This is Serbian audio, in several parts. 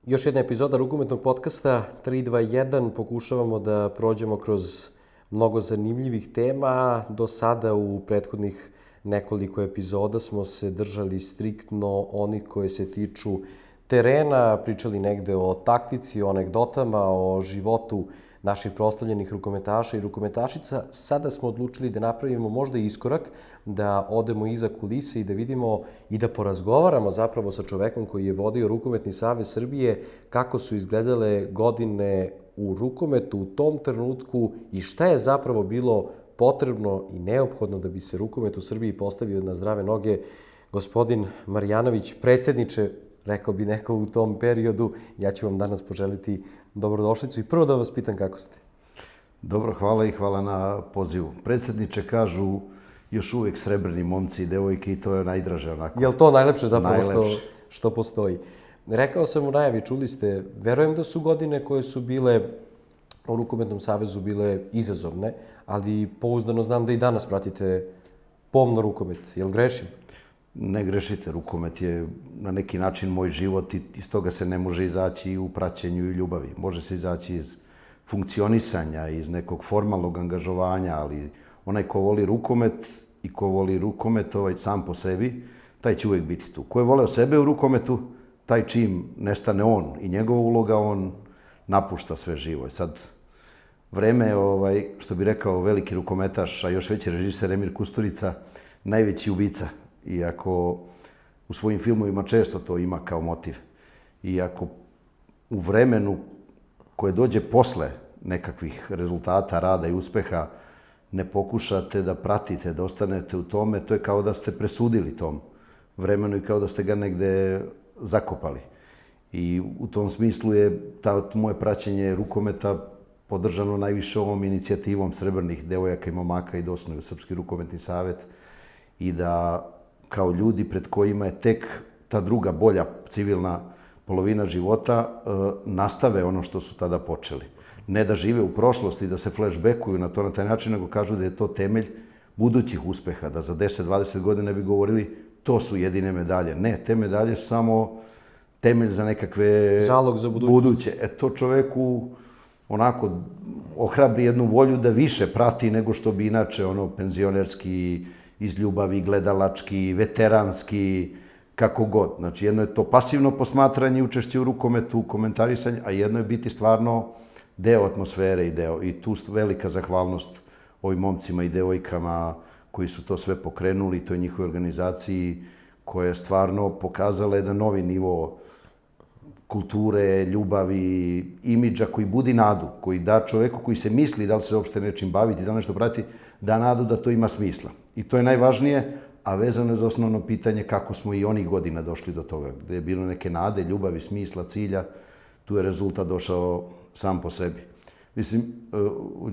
Još jedna epizoda rukometnog podcasta 3-2-1. Pokušavamo da prođemo kroz mnogo zanimljivih tema. Do sada u prethodnih nekoliko epizoda smo se držali striktno onih koje se tiču terena, pričali negde o taktici, o anegdotama, o životu naših proslavljenih rukometaša i rukometašica. Sada smo odlučili da napravimo možda iskorak, da odemo iza kulise i da vidimo i da porazgovaramo zapravo sa čovekom koji je vodio Rukometni savez Srbije, kako su izgledale godine u rukometu u tom trenutku i šta je zapravo bilo potrebno i neophodno da bi se rukomet u Srbiji postavio na zdrave noge. Gospodin Marjanović, predsjedniče, rekao bi neko u tom periodu, ja ću vam danas poželiti dobrodošlicu i prvo da vas pitam kako ste. Dobro, hvala i hvala na pozivu. Predsjedniče, kažu još uvijek srebrni momci i devojke i to je najdraže onako. Je li to najlepše zapravo Najlepše. što postoji? Rekao sam u najavi, čuli ste, verujem da su godine koje su bile u Rukometnom savezu bile izazovne, ali pouzdano znam da i danas pratite pomno rukomet. Je li grešim? Ne grešite, rukomet je na neki način moj život i iz toga se ne može izaći u praćenju i ljubavi. Može se izaći iz funkcionisanja, iz nekog formalnog angažovanja, ali onaj ko voli rukomet i ko voli rukomet sam po sebi, taj će uvijek biti tu. Ko je voleo sebe u rukometu, taj čim nestane on i njegova uloga, on napušta sve živo. Sad, vreme, što bi rekao veliki rukometaš, a još veći režiser Emir Kusturica, najveći ubica. Iako u svojim filmovima često to ima kao motiv. Iako u vremenu koje dođe posle nekakvih rezultata, rada i uspeha ne pokušate da pratite, da ostanete u tome, to je kao da ste presudili tom vremenu i kao da ste ga negde zakopali. I u tom smislu je moje praćenje rukometa podržano najviše ovom inicijativom srebrnih devojaka i momaka i da osnuju Srpski rukometni savet i da kao ljudi pred kojima je tek ta druga, bolja civilna polovina života, nastave ono što su tada počeli. Ne da žive u prošlosti, da se flashbackuju na taj način, nego kažu da je to temelj budućih uspeha, da za 10-20 godina bi govorili to su jedine medalje. Ne, te medalje su samo temelj za nekakve zalog za buduće. To čoveku onako ohrabri jednu volju da više prati nego što bi inače penzionerski, iz ljubavi, gledalački, veteranski, kako god. Znači, jedno je to pasivno posmatranje i učešće u rukometu, komentarisanje, a jedno je biti stvarno deo atmosfere i tu velika zahvalnost ovim momcima i devojkama koji su to sve pokrenuli, toj njihovoj organizaciji koja je stvarno pokazala jedan novi nivo kulture, ljubavi, imidža koji budi nadu, koji da čoveku koji se misli da li se uopšte nečim baviti, da li nešto prati, da nadu da to ima smisla. I to je najvažnije, a vezano je za osnovno pitanje kako smo i onih godina došli do toga, gde je bilo neke nade, ljubavi, smisla, cilja, tu je rezultat došao sam po sebi. Mislim,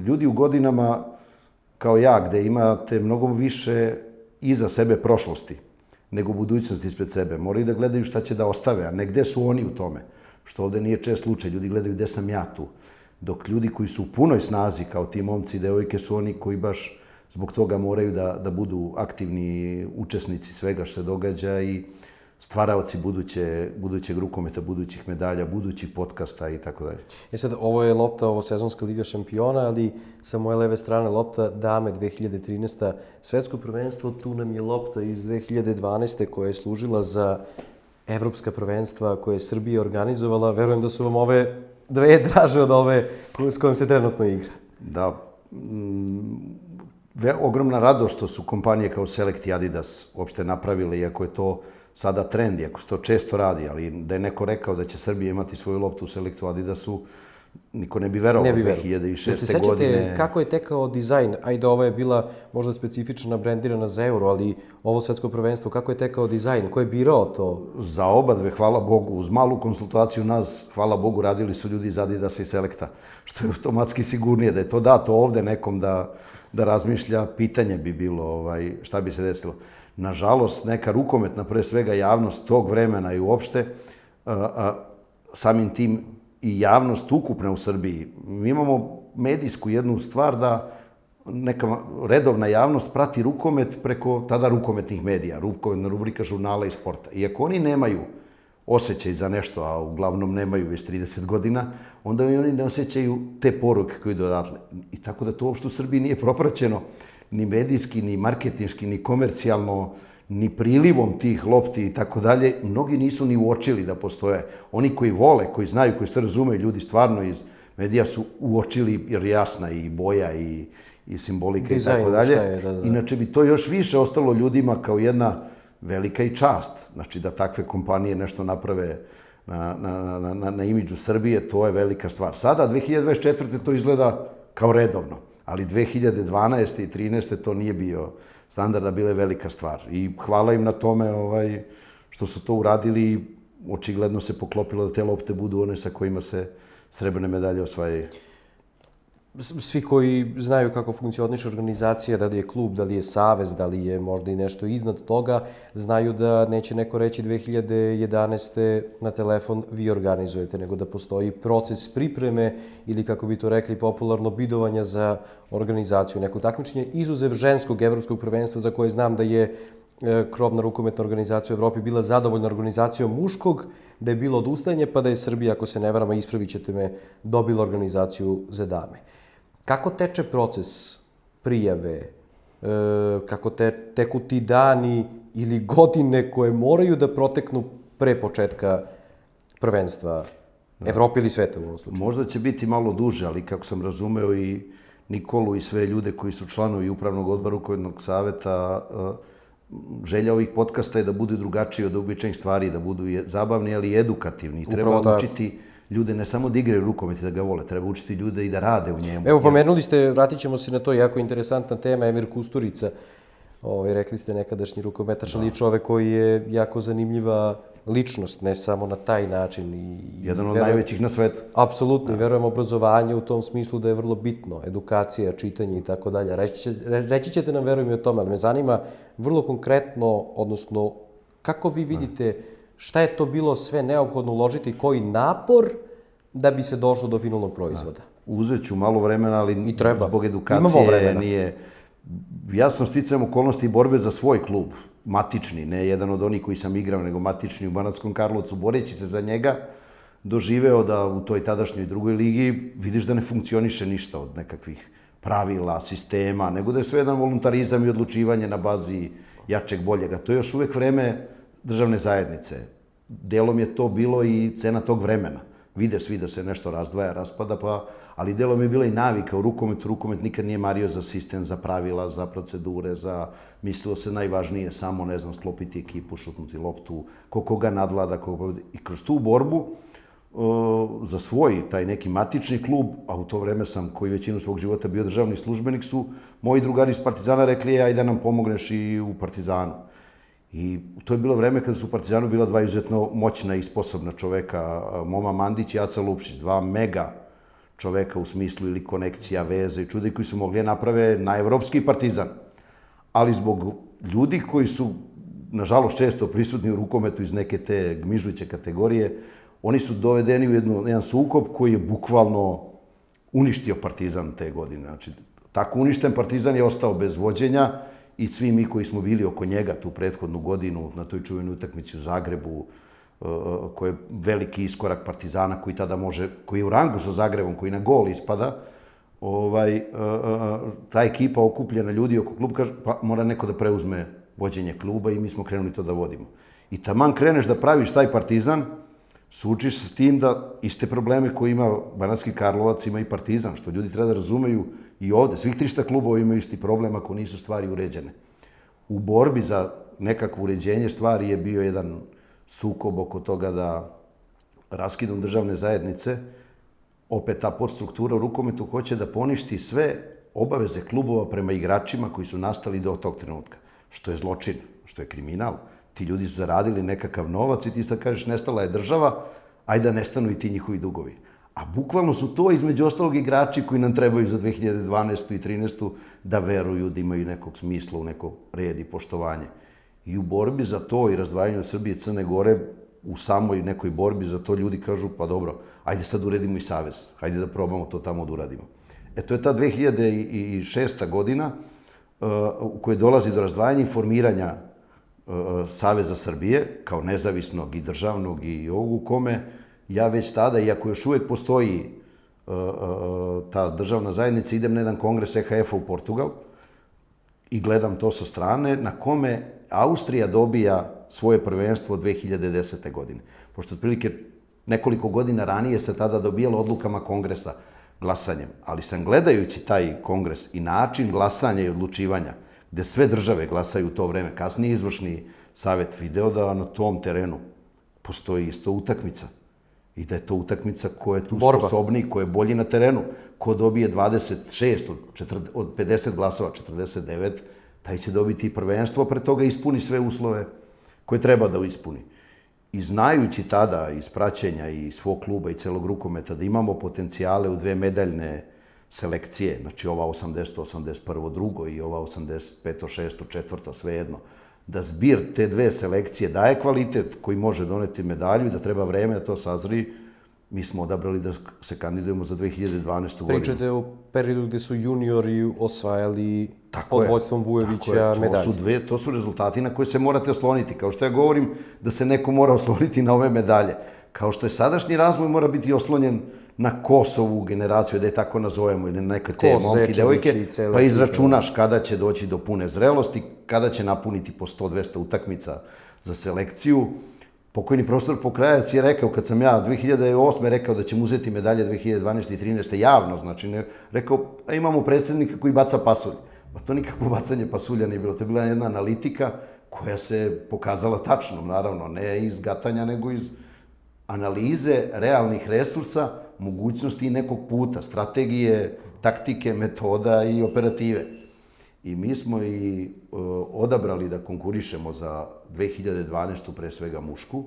ljudi u godinama kao ja, gde imate mnogo više iza sebe prošlosti nego budućnosti ispred sebe, moraju da gledaju šta će da ostave, a ne gde su oni u tome. Što ovde nije čest slučaj, ljudi gledaju gde sam ja tu. Dok ljudi koji su u punoj snazi, kao ti momci i devojke, su oni koji baš zbog toga moraju da budu aktivni učesnici svega što se događa i stvaraoci budućeg rukometa, budućih medalja, budućih podcasta i tako dalje. Sad, ovo je lopta, ovo sezonska Liga šampiona, ali sa moje leve strane lopta dame 2013. Svetsko prvenstvo, tu nam je lopta iz 2012. koja je služila za evropska prvenstva koje je Srbija organizovala. Verujem da su vam ove dve draže od ove s kojom se trenutno igra. Da, ogromna radost što su kompanije kao Select i Adidas uopšte napravile, iako je to sada trend, iako se to često radi, ali da je neko rekao da će Srbija imati svoju loptu u Selectu Adidasu, niko ne bi verovao 2006. Da se sećate kako je tekao dizajn? Ajde, ova je bila možda specifična brendirana za euro, ali ovo svetsko prvenstvo, kako je tekao dizajn? Ko je birao to? Za oba dve, hvala Bogu, uz malu konsultaciju nas, hvala Bogu, radili su ljudi iz Adidasa i Selecta, što je automatski sigurnije. Da je to dato ovde nekom da razmišlja, pitanje bi bilo šta bi se desilo. Nažalost, neka rukometna, pre svega javnost tog vremena i uopšte, samim tim i javnost ukupna u Srbiji. Mi imamo medijsku jednu stvar da neka redovna javnost prati rukomet preko tada rukometnih medija, rukometna rubrika žurnala i sporta. Iako oni nemaju osjećaj za nešto, a uglavnom nemaju već 30 godina, onda i oni ne osjećaju te poruke koje idu odatle. I tako da to uopšte u Srbiji nije propraćeno ni medijski, ni marketinški, ni komercijalno, ni prilivom tih lopti i tako dalje. Mnogi nisu ni uočili da postoje. Oni koji vole, koji znaju, koji se razumeju, ljudi stvarno iz medija su uočili, jer jasna i boja i simbolika i tako dalje. Inače bi to još više ostalo ljudima kao jedna velika i čast. Znači da takve kompanije nešto naprave na imidžu Srbije, to je velika stvar. Sada, 2024. to izgleda kao redovno, ali 2012. i 2013. to nije bio standard, a bila je velika stvar. I hvala im na tome što su to uradili. Očigledno se poklopilo da te lopte budu one sa kojima se srebrne medalje osvajaju. Svi koji znaju kako funkcioniše organizacija, da li je klub, da li je savez, da li je možda i nešto iznad toga, znaju da neće neko reći 2011. na telefon vi organizujete, nego da postoji proces pripreme ili, kako bi to rekli popularno, bidovanja za organizaciju nekog takmičenja, izuzev ženskog evropskog prvenstva za koje znam da je krovna rukometna organizacija u Evropi bila zadovoljna organizacijom muškog, da je bilo odustajanje, pa da je Srbija, ako se ne varamo, ispravit ćete me, dobila organizaciju za dame. Kako teče proces prijave? Kako teku ti dani ili godine koje moraju da proteknu pre početka prvenstva Evrope ili sveta u ovom slučaju? Možda će biti malo duže, ali kako sam razumeo i Nikolu i sve ljude koji su članovi Upravnog odbora Rukometnog saveta, želja ovih podcasta je da budu drugačiji od običajnih stvari, da budu zabavni, ali i edukativni. Treba učiti ljude ne samo da igraju rukomet i da ga vole, treba učiti ljude i da rade u njemu. Evo, pomenuli ste, vratit ćemo se na to, jako interesantna tema, Emir Kusturica. Rekli ste nekadašnji rukometaš, ali i čovek koji je jako zanimljiva ličnost, ne samo na taj način. Jedan od najvećih na svetu. Apsolutno, i verujem obrazovanje u tom smislu da je vrlo bitno, edukacija, čitanje i tako dalje. Reći ćete nam, verujem i o tome, ali me zanima vrlo konkretno, odnosno, kako vi vidite šta je to bilo sve neophodno uložiti, koji napor da bi se došlo do finalnog proizvoda? Uzet ću malo vremena, ali zbog edukacije nije. Ja sam sticajem okolnosti borbe za svoj klub, matični, ne jedan od onih koji sam igrao, nego matični u Banatskom Karlovcu, boreći se za njega, doživeo da u toj tadašnjoj drugoj ligi vidiš da ne funkcioniše ništa od nekakvih pravila, sistema, nego da je sve jedan voluntarizam i odlučivanje na bazi jačeg, boljega. To je još uvek vreme državne zajednice. Delom je to bilo i cena tog vremena. Vide svi da se nešto razdvaja, raspada, ali delom je bila i navika u rukometu. Rukomet nikad nije mario za sistem, za pravila, za procedure, mislilo se najvažnije samo, ne znam, sklopiti ekipu, šutnuti loptu, koga nadvlada, i kroz tu borbu za svoj, taj neki matični klub, a u to vreme sam, koji većinu svog života bio državni službenik, su moji drugari iz Partizana rekli, ajde da nam pomogneš i u Partizanu. I to je bilo vreme kada su u Partizanu bila dva izuzetno moćna i sposobna čoveka, Moma Mandić i Aca Lupšić, dva mega čoveka u smislu ili konekcija, veze i čuda koji su mogli naprave na evropski Partizan. Ali zbog ljudi koji su, nažalost, često prisutni u rukometu iz neke te gmižuće kategorije, oni su dovedeni u jedan sukob koji je bukvalno uništio Partizan te godine. Znači, tako uništen Partizan je ostao bez vođenja i svi mi koji smo bili oko njega tu prethodnu godinu na toj čuvenoj utakmici u Zagrebu, koji je veliki iskorak Partizana koji tada može, koji je u rangu sa Zagrebom, koji na gol ispada, ta ekipa okupljena ljudi oko kluba kaže pa mora neko da preuzme vođenje kluba i mi smo krenuli to da vodimo. I taman kreneš da praviš taj Partizan, suočiš se s tim da iste probleme koje ima Banatski Karlovac ima i Partizan, što ljudi treba da razumeju i ovde. Svih 300 klubova imaju isti problem ako nisu stvari uređene. U borbi za nekakvo uređenje stvari je bio jedan sukob oko toga da raskidom državne zajednice opet ta podstruktura u rukometu hoće da poništi sve obaveze klubova prema igračima koji su nastali do tog trenutka. Što je zločin, što je kriminal. Ti ljudi su zaradili nekakav novac i ti sad kažeš nestala je država, ajde da nestanu i ti njihovi dugovi. A bukvalno su to između ostalog igrači koji nam trebaju za 2012. i 2013. da veruju, da imaju nekog smisla u neko red i poštovanje. I u borbi za to i razdvajanju Srbije i Crne Gore, u samoj nekoj borbi za to ljudi kažu pa dobro, ajde sad uredimo i savez, ajde da probamo to tamo da uradimo. To je ta 2006. godina u kojoj dolazi do razdvajanja i formiranja Saveza Srbije, kao nezavisnog i državnog i ovog, u kome ja već tada, iako još uvijek postoji ta državna zajednica, idem na jedan kongres EHF-a u Portugal i gledam to sa strane, na kome Austrija dobija svoje prvenstvo 2010. godine. Pošto otprilike nekoliko godina ranije se tada dobijalo odlukama kongresa glasanjem. Ali sam gledajući taj kongres i način glasanja i odlučivanja, gde sve države glasaju u to vreme, kasnije izvršni savjet video da na tom terenu postoji isto utakmica. I da je to utakmica ko je tu sposobniji, ko je bolji na terenu. Ko dobije 26 od 50 glasova, 49, taj će dobiti prvenstvo, pre toga ispuni sve uslove koje treba da ispuni. I znajući tada iz praćenja i svog kluba i celog rukometa da imamo potencijale u dve medaljne selekcije, znači ova 80. 81. drugo i ova 85. 6. četvrto, svejedno, da zbir te dve selekcije daje kvalitet koji može doneti medalju i da treba vreme da to sazri, mi smo odabrali da se kandidujemo za 2012. godinu. Pričate o periodu gde su juniori osvajali pod vođstvom Vujovića medalje. To su rezultati na koje se morate osloniti. Kao što ja govorim da se neko mora osloniti na ove medalje. Kao što je sadašnji razvoj mora biti oslonjen na Kosovu generaciju, da je tako nazovemo, ili na neke te momke i devojke, pa izračunaš kada će doći do pune zrelosti, kada će napuniti po 100-200 utakmica za selekciju. Pokojni profesor Pokrajac je rekao, kad sam ja 2008. rekao da ćemo uzeti medalje 2012. i 2013. javno, znači rekao, imamo predsjednika koji baca pasulj. Pa to nikakvo bacanje pasulja nije bilo, to je bila jedna analitika koja se pokazala tačnom, naravno, ne iz gatanja, nego iz analize realnih resursa, mogućnosti i nekog puta, strategije, taktike, metoda i operative. I mi smo i odabrali da konkurišemo za 2012. pre svega mušku.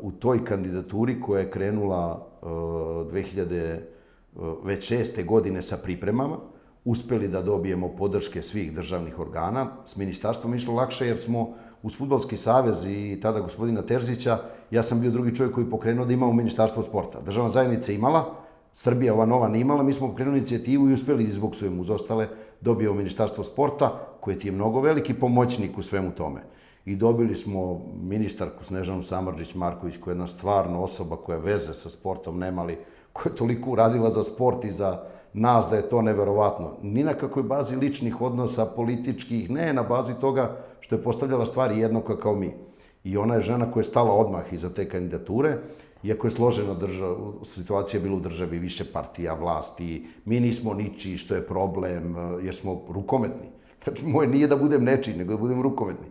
U toj kandidaturi koja je krenula 2006. godine sa pripremama, uspeli da dobijemo podrške svih državnih organa. S ministarstvom išlo lakše jer smo uz Fudbalski savez i tada gospodina Terzića, ja sam bio drugi čovjek koji pokrenuo da imamo Ministarstvo sporta. Državna zajednica imala, Srbija ova nova nije imala, mi smo pokrenuli inicijativu i uspeli da izboksujemo uz ostale, dobijemo Ministarstvo sporta, koje ti je mnogo veliki pomoćnik u svemu tome. I dobili smo ministarku Snežanu Samardžić-Marković, koja je jedna stvarno osoba koja veze sa sportom nemali, koja je toliko uradila za sport i za nas da je to neverovatno. Ni na kakvoj bazi ličnih odnosa, političkih, ne na bazi toga što je postavljala stvari jednako kao mi. I ona je žena koja je stala odmah iza te kandidature, iako je složena situacija bila u državi, više partija, vlasti, mi nismo ničiji, što je problem, jer smo rukometni. Znači, moje nije da budem nečiji, nego da budem rukometni.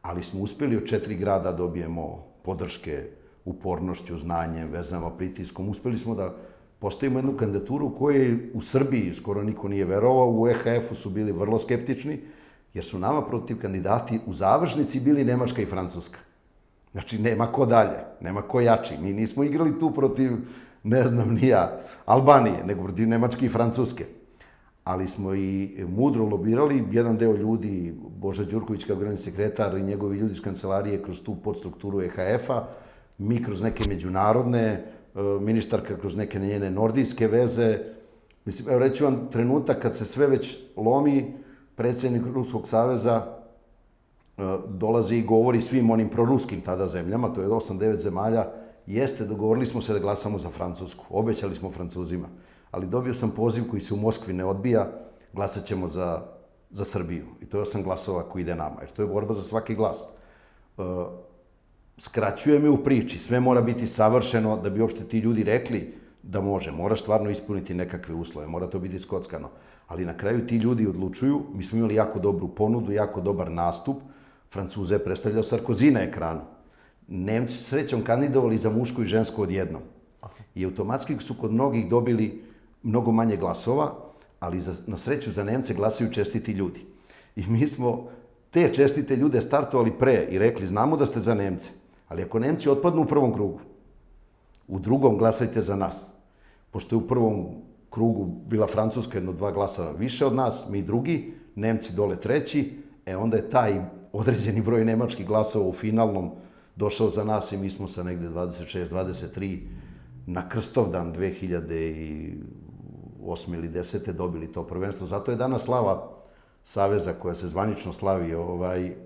Ali smo uspeli od 4 grada dobijemo podrške upornošću, znanjem, vezama, pritiskom. Uspeli smo da postavimo jednu kandidaturu u kojoj u Srbiji skoro niko nije verovao, u EHF-u su bili vrlo skeptični, jer su nama protiv kandidati u završnici bili Nemačka i Francuska. Znači, nema ko dalje, nema ko jači. Mi nismo igrali tu protiv, ne znam ni ja, Albanije, nego protiv Nemačke i Francuske. Ali smo i mudro lobirali, jedan deo ljudi, Boža Đurković kao generalni sekretar i njegovi ljudi iz kancelarije kroz tu podstrukturu EHF-a, mi kroz neke međunarodne, ministarka kroz neke njene nordijske veze. Mislim, evo reću vam trenutak kad se sve već lomi, predsjednik Ruskog saveza dolazi i govori svim onim proruskim tada zemljama, to je 8-9 zemalja, jeste, dogovorili smo se da glasamo za Francusku, obećali smo Francuzima, ali dobio sam poziv koji se u Moskvi ne odbija, glasat ćemo za Srbiju. I to je 8 glasova koji ide nama, jer to je borba za svaki glas. Skraćuje me u priči, sve mora biti savršeno da bi uopšte ti ljudi rekli da može, moraš stvarno ispuniti nekakve uslove, mora to biti skockano. Ali na kraju ti ljudi odlučuju, mi smo imali jako dobru ponudu, jako dobar nastup, Francuze je predstavljao Sarkozy na ekranu. Nemci su srećom kandidovali za mušku i žensku odjednom. I automatski su kod mnogih dobili mnogo manje glasova, ali na sreću za Nemce glasaju čestiti ljudi. I mi smo te čestite ljude startovali pre i rekli, znamo da ste za Nemce, ali ako Nemci otpadnu u prvom krugu, u drugom glasajte za nas. Pošto je u prvom krugu bila Francuska 1-2 glasa više od nas, mi drugi, Nemci dole treći, onda je taj određeni broj nemačkih glasova u finalnom došao za nas i mi smo sa negde 26-23 na Krstovdan 2008. ili 2010. dobili to prvenstvo. Zato je danas slava saveza koja se zvanično slavi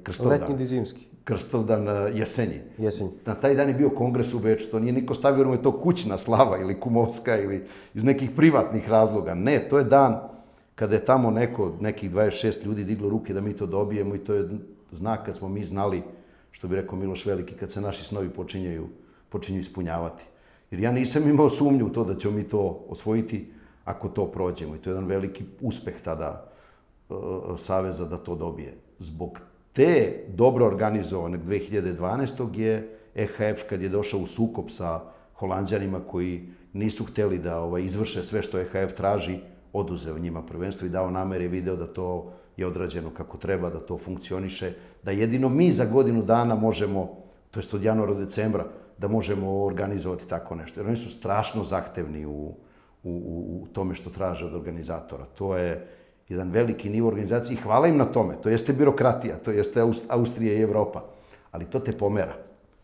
Krstovdan. Letnji ili zimski? Krstovdan jesenji. Jesenji. Na taj dan je bio kongres u Beču, to nije niko stavio, jer mu je to kućna slava ili kumovska ili iz nekih privatnih razloga. Ne, to je dan kada je tamo nekih 26 ljudi diglo ruke da mi to dobijemo i to je znak kad smo mi znali, što bi rekao Miloš Veliki, kad se naši snovi počinju ispunjavati. Jer ja nisam imao sumnju u to da ćemo mi to osvojiti ako to prođemo. I to je jedan veliki uspeh tada Saveza da to dobije. Zbog te dobro organizovane 2012. je EHF, kad je došao u sukob sa Holanđanima koji nisu hteli da izvrše sve što EHF traži, oduzeo njima prvenstvo i dao namere, video da to je odrađeno kako treba, da to funkcioniše, da jedino mi za godinu dana možemo, to jest od januara do decembra, da možemo organizovati tako nešto. Jer oni su strašno zahtevni u tome što traže od organizatora. To je jedan veliki nivo organizacije i hvala im na tome. To jeste birokratija, to jeste Austrija i Evropa, ali to te pomera.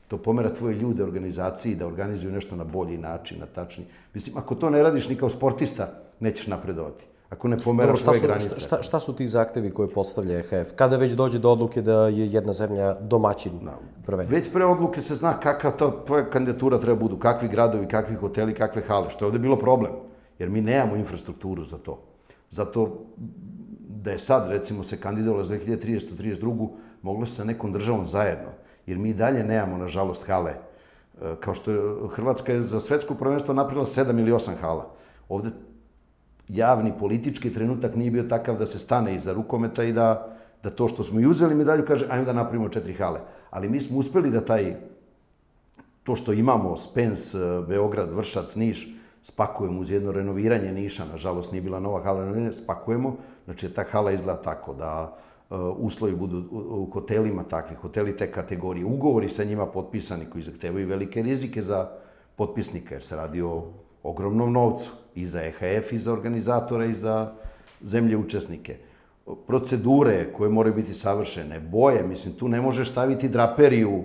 To pomera tvoje ljude organizaciji da organizuju nešto na bolji način, na tačniji. Mislim, ako to ne radiš ni kao sportista, nećeš napredovati. Ako ne pomeraš tvoje granice. Šta su ti zahtevi koje postavlja EHF? Kada već dođe do odluke da je jedna zemlja domaćin prvenstva? Već pre odluke se zna kakva tvoja kandidatura treba budu, kakvi gradovi, kakvi hoteli, kakve hale, što je ovde bilo problem, jer mi nemamo infrastrukturu za to. Zato da je sad, recimo, se kandidovalo za 2030-32, moglo se sa nekom državom zajedno, jer mi dalje nemamo, nažalost, hale. Kao što je Hrvatska je za svetsko prvenstvo napravila 7 ili 8 hala. Ovde javni politički trenutak nije bio takav da se stane iza rukometa i da to što smo i uzeli medalju kaže ajmo da napravimo 4 hale. Ali mi smo uspeli da to što imamo, Spens, Beograd, Vršac, Niš, spakujemo uz jedno renoviranje Niša, nažalost nije bila nova hala, spakujemo, znači ta hala izgleda tako da uslovi budu u hotelima takvi, hoteli te kategorije, ugovori sa njima potpisani koji zahtevaju velike rizike za potpisnika jer se radi o ogromnom novcu i za EHF i za organizatore i za zemlje učesnike. Procedure koje moraju biti savršene, boje, mislim tu ne možeš staviti draperiju,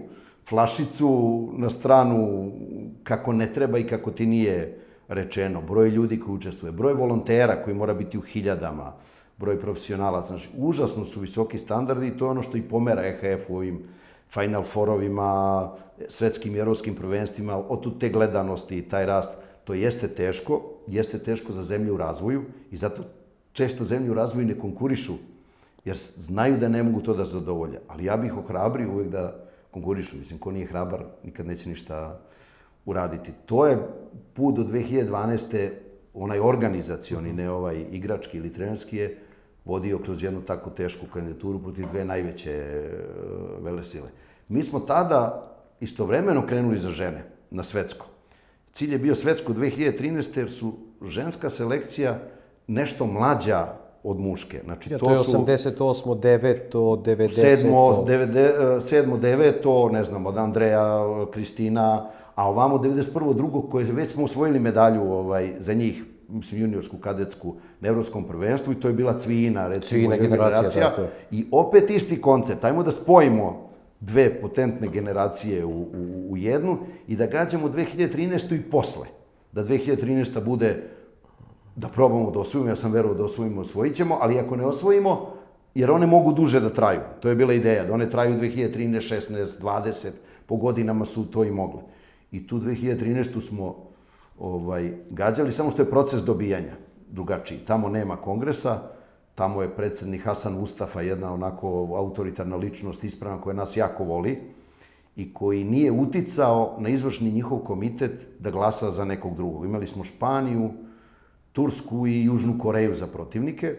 flašicu na stranu kako ne treba i kako ti nije rečeno, broj ljudi koji učestvuje, broj volontera koji mora biti u hiljadama, broj profesionalaca, znači užasno su visoki standardi i to je ono što i pomera EHF u ovim Final Fourovima, svetskim i evropskim prvenstvima, od te gledanosti i taj rast. To jeste teško za zemlje u razvoju i zato često zemlje u razvoju ne konkurišu, jer znaju da ne mogu to da zadovolje. Ali ja bih ohrabrio uvek da konkurišu. Mislim, ko nije hrabar, nikad neće ništa uraditi. To je put do 2012. onaj organizacioni, ne ovaj igrački ili trenerski je vodio kroz jednu takvu tešku kandidaturu protiv dve najveće velesile. Mi smo tada istovremeno krenuli za žene na svetsko. Cilj je bio svetsko 2013. jer su ženska selekcija nešto mlađa od muške. Znači, to je 88, 9, 90... 7, 9, ne znam, od Andreja, Kristina, a ovamo 91. drugo koje već smo osvojili medalju za njih, mislim, juniorsku, kadetsku, na evropskom prvenstvu i to je bila Cvina, recimo, generacija. I opet isti koncept, ajmo da spojimo dve potentne generacije u jednu i da gađamo 2013. i posle. Da 2013. bude da probamo da osvojimo, ja sam verovao da osvojit ćemo, ali ako ne osvojimo, jer one mogu duže da traju. To je bila ideja, da one traju 2013, 16, 20, po godinama su to i mogle. I tu 2013. smo gađali, samo što je proces dobijanja drugačiji. Tamo nema kongresa, tamo je predsednik Hasan Mustafa, jedna onako autoritarna ličnost, ispravna, koja nas jako voli i koji nije uticao na izvršni njihov komitet da glasa za nekog drugog. Imali smo Španiju, Tursku i Južnu Koreju za protivnike.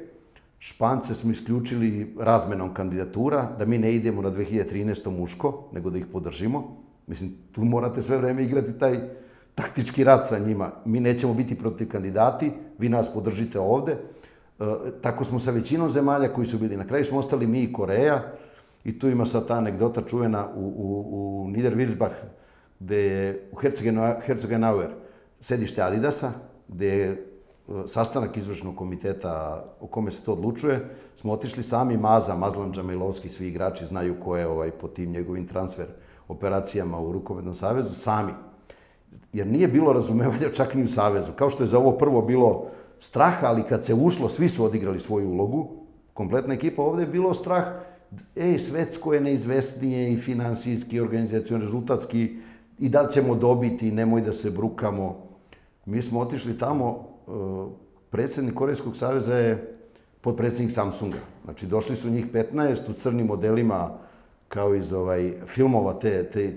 Špance smo isključili razmenom kandidatura, da mi ne idemo na 2013. muško, nego da ih podržimo. Mislim, tu morate sve vreme igrati taj taktički rat sa njima. Mi nećemo biti protiv kandidati, vi nas podržite ovde. Tako smo sa većinom zemalja koji su bili. Na kraju smo ostali mi i Koreja i tu ima sad ta anegdota čuvena u Niederwirzbach, gde je u Herzogenauer sedište Adidasa, gde je sastanak izvršnog komiteta o kome se to odlučuje, smo otišli sami Mazlan Džamilovski, svi igrači znaju ko je po tim njegovim transfer operacijama u Rukometnom savezu, sami. Jer nije bilo razumevanja čak ni u savezu. Kao što je za ovo prvo bilo straha, ali kad se ušlo, svi su odigrali svoju ulogu, kompletna ekipa. Ovde je bilo strah, svetsko je neizvesnije i finansijski, organizacijon, rezultatski, i da li ćemo dobiti, nemoj da se brukamo. Mi smo otišli tamo, predsjednik Korejskog saveza je potpredsjednik Samsunga. Znači, došli su njih 15 u crnim modelima, kao iz filmova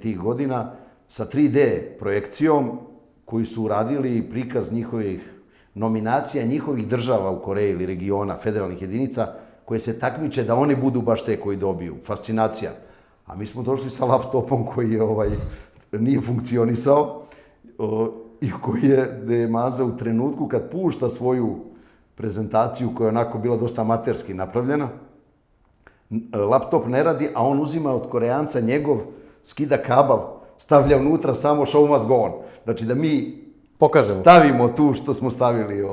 tih godina, sa 3D projekcijom, koji su uradili prikaz njihovih nominacija, njihovih država u Koreji ili regiona, federalnih jedinica, koje se takmiče da oni budu baš te koji dobiju. Fascinacija. A mi smo došli sa laptopom koji nije funkcionisao i koji je Maza u trenutku kad pušta svoju prezentaciju, koja je onako bila dosta amaterski napravljena, laptop ne radi, a on uzima od Koreanca njegov, skida kabel, stavlja unutra samo show must go on. Znači da mi stavimo tu što smo stavili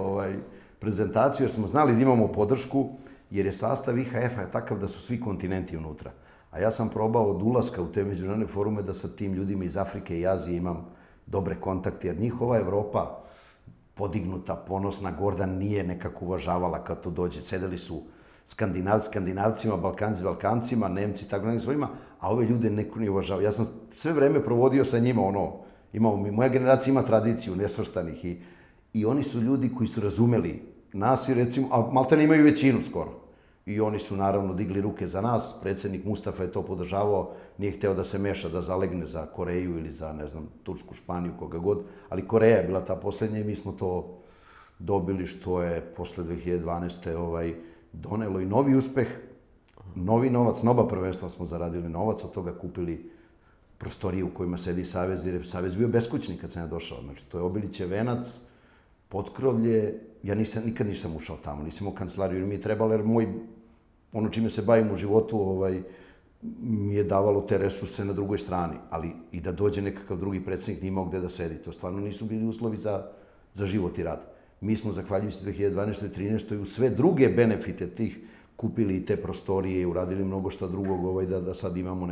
prezentaciju, jer smo znali da imamo podršku, jer je sastav IHF-a je takav da su svi kontinenti unutra. A ja sam probao od ulaska u te međunarodne forume da sa tim ljudima iz Afrike i Azije imam dobre kontakte, jer njihova Evropa, podignuta, ponosna, gorda, nije nekako uvažavala kad to dođe. Sedeli su Skandinavcima, Balkanci Balkancima, Nemci, tako nekako svojima, a ove ljude neko nije uvažavao. Ja sam sve vreme provodio sa njima, moja generacija ima tradiciju nesvrstanih i oni su ljudi koji su razumeli nas i recimo, a maltene imaju većinu skoro. I oni su naravno digli ruke za nas, predsjednik Mustafa je to podržavao, nije hteo da se meša, da zalegne za Koreju ili za, ne znam, Tursku, Španiju, koga god, ali Koreja je bila ta posljednja i mi smo to dobili, što je posle 2012. Donelo i novi uspeh, novi novac, nova prvenstva smo zaradili novac, od toga kupili prostorije u kojima sedi Savez, jer je Savez bio beskućnik kad sam ja došao. Znači, to je Obilićev venac, potkrovlje, ja nikad nisam ušao tamo, nisam imao kancelariju, jer mi je trebalo, jer ono čime se bavim u životu, mi je davalo te resurse na drugoj strani, ali i da dođe nekakav drugi predsjednik nije imao gde da sedi, to stvarno nisu bili uslovi za život i rad. Mi smo, zahvaljujući 2012. i 2013. u sve druge benefite tih kupili i te prostorije i uradili mnogo šta drugog, da sad imamo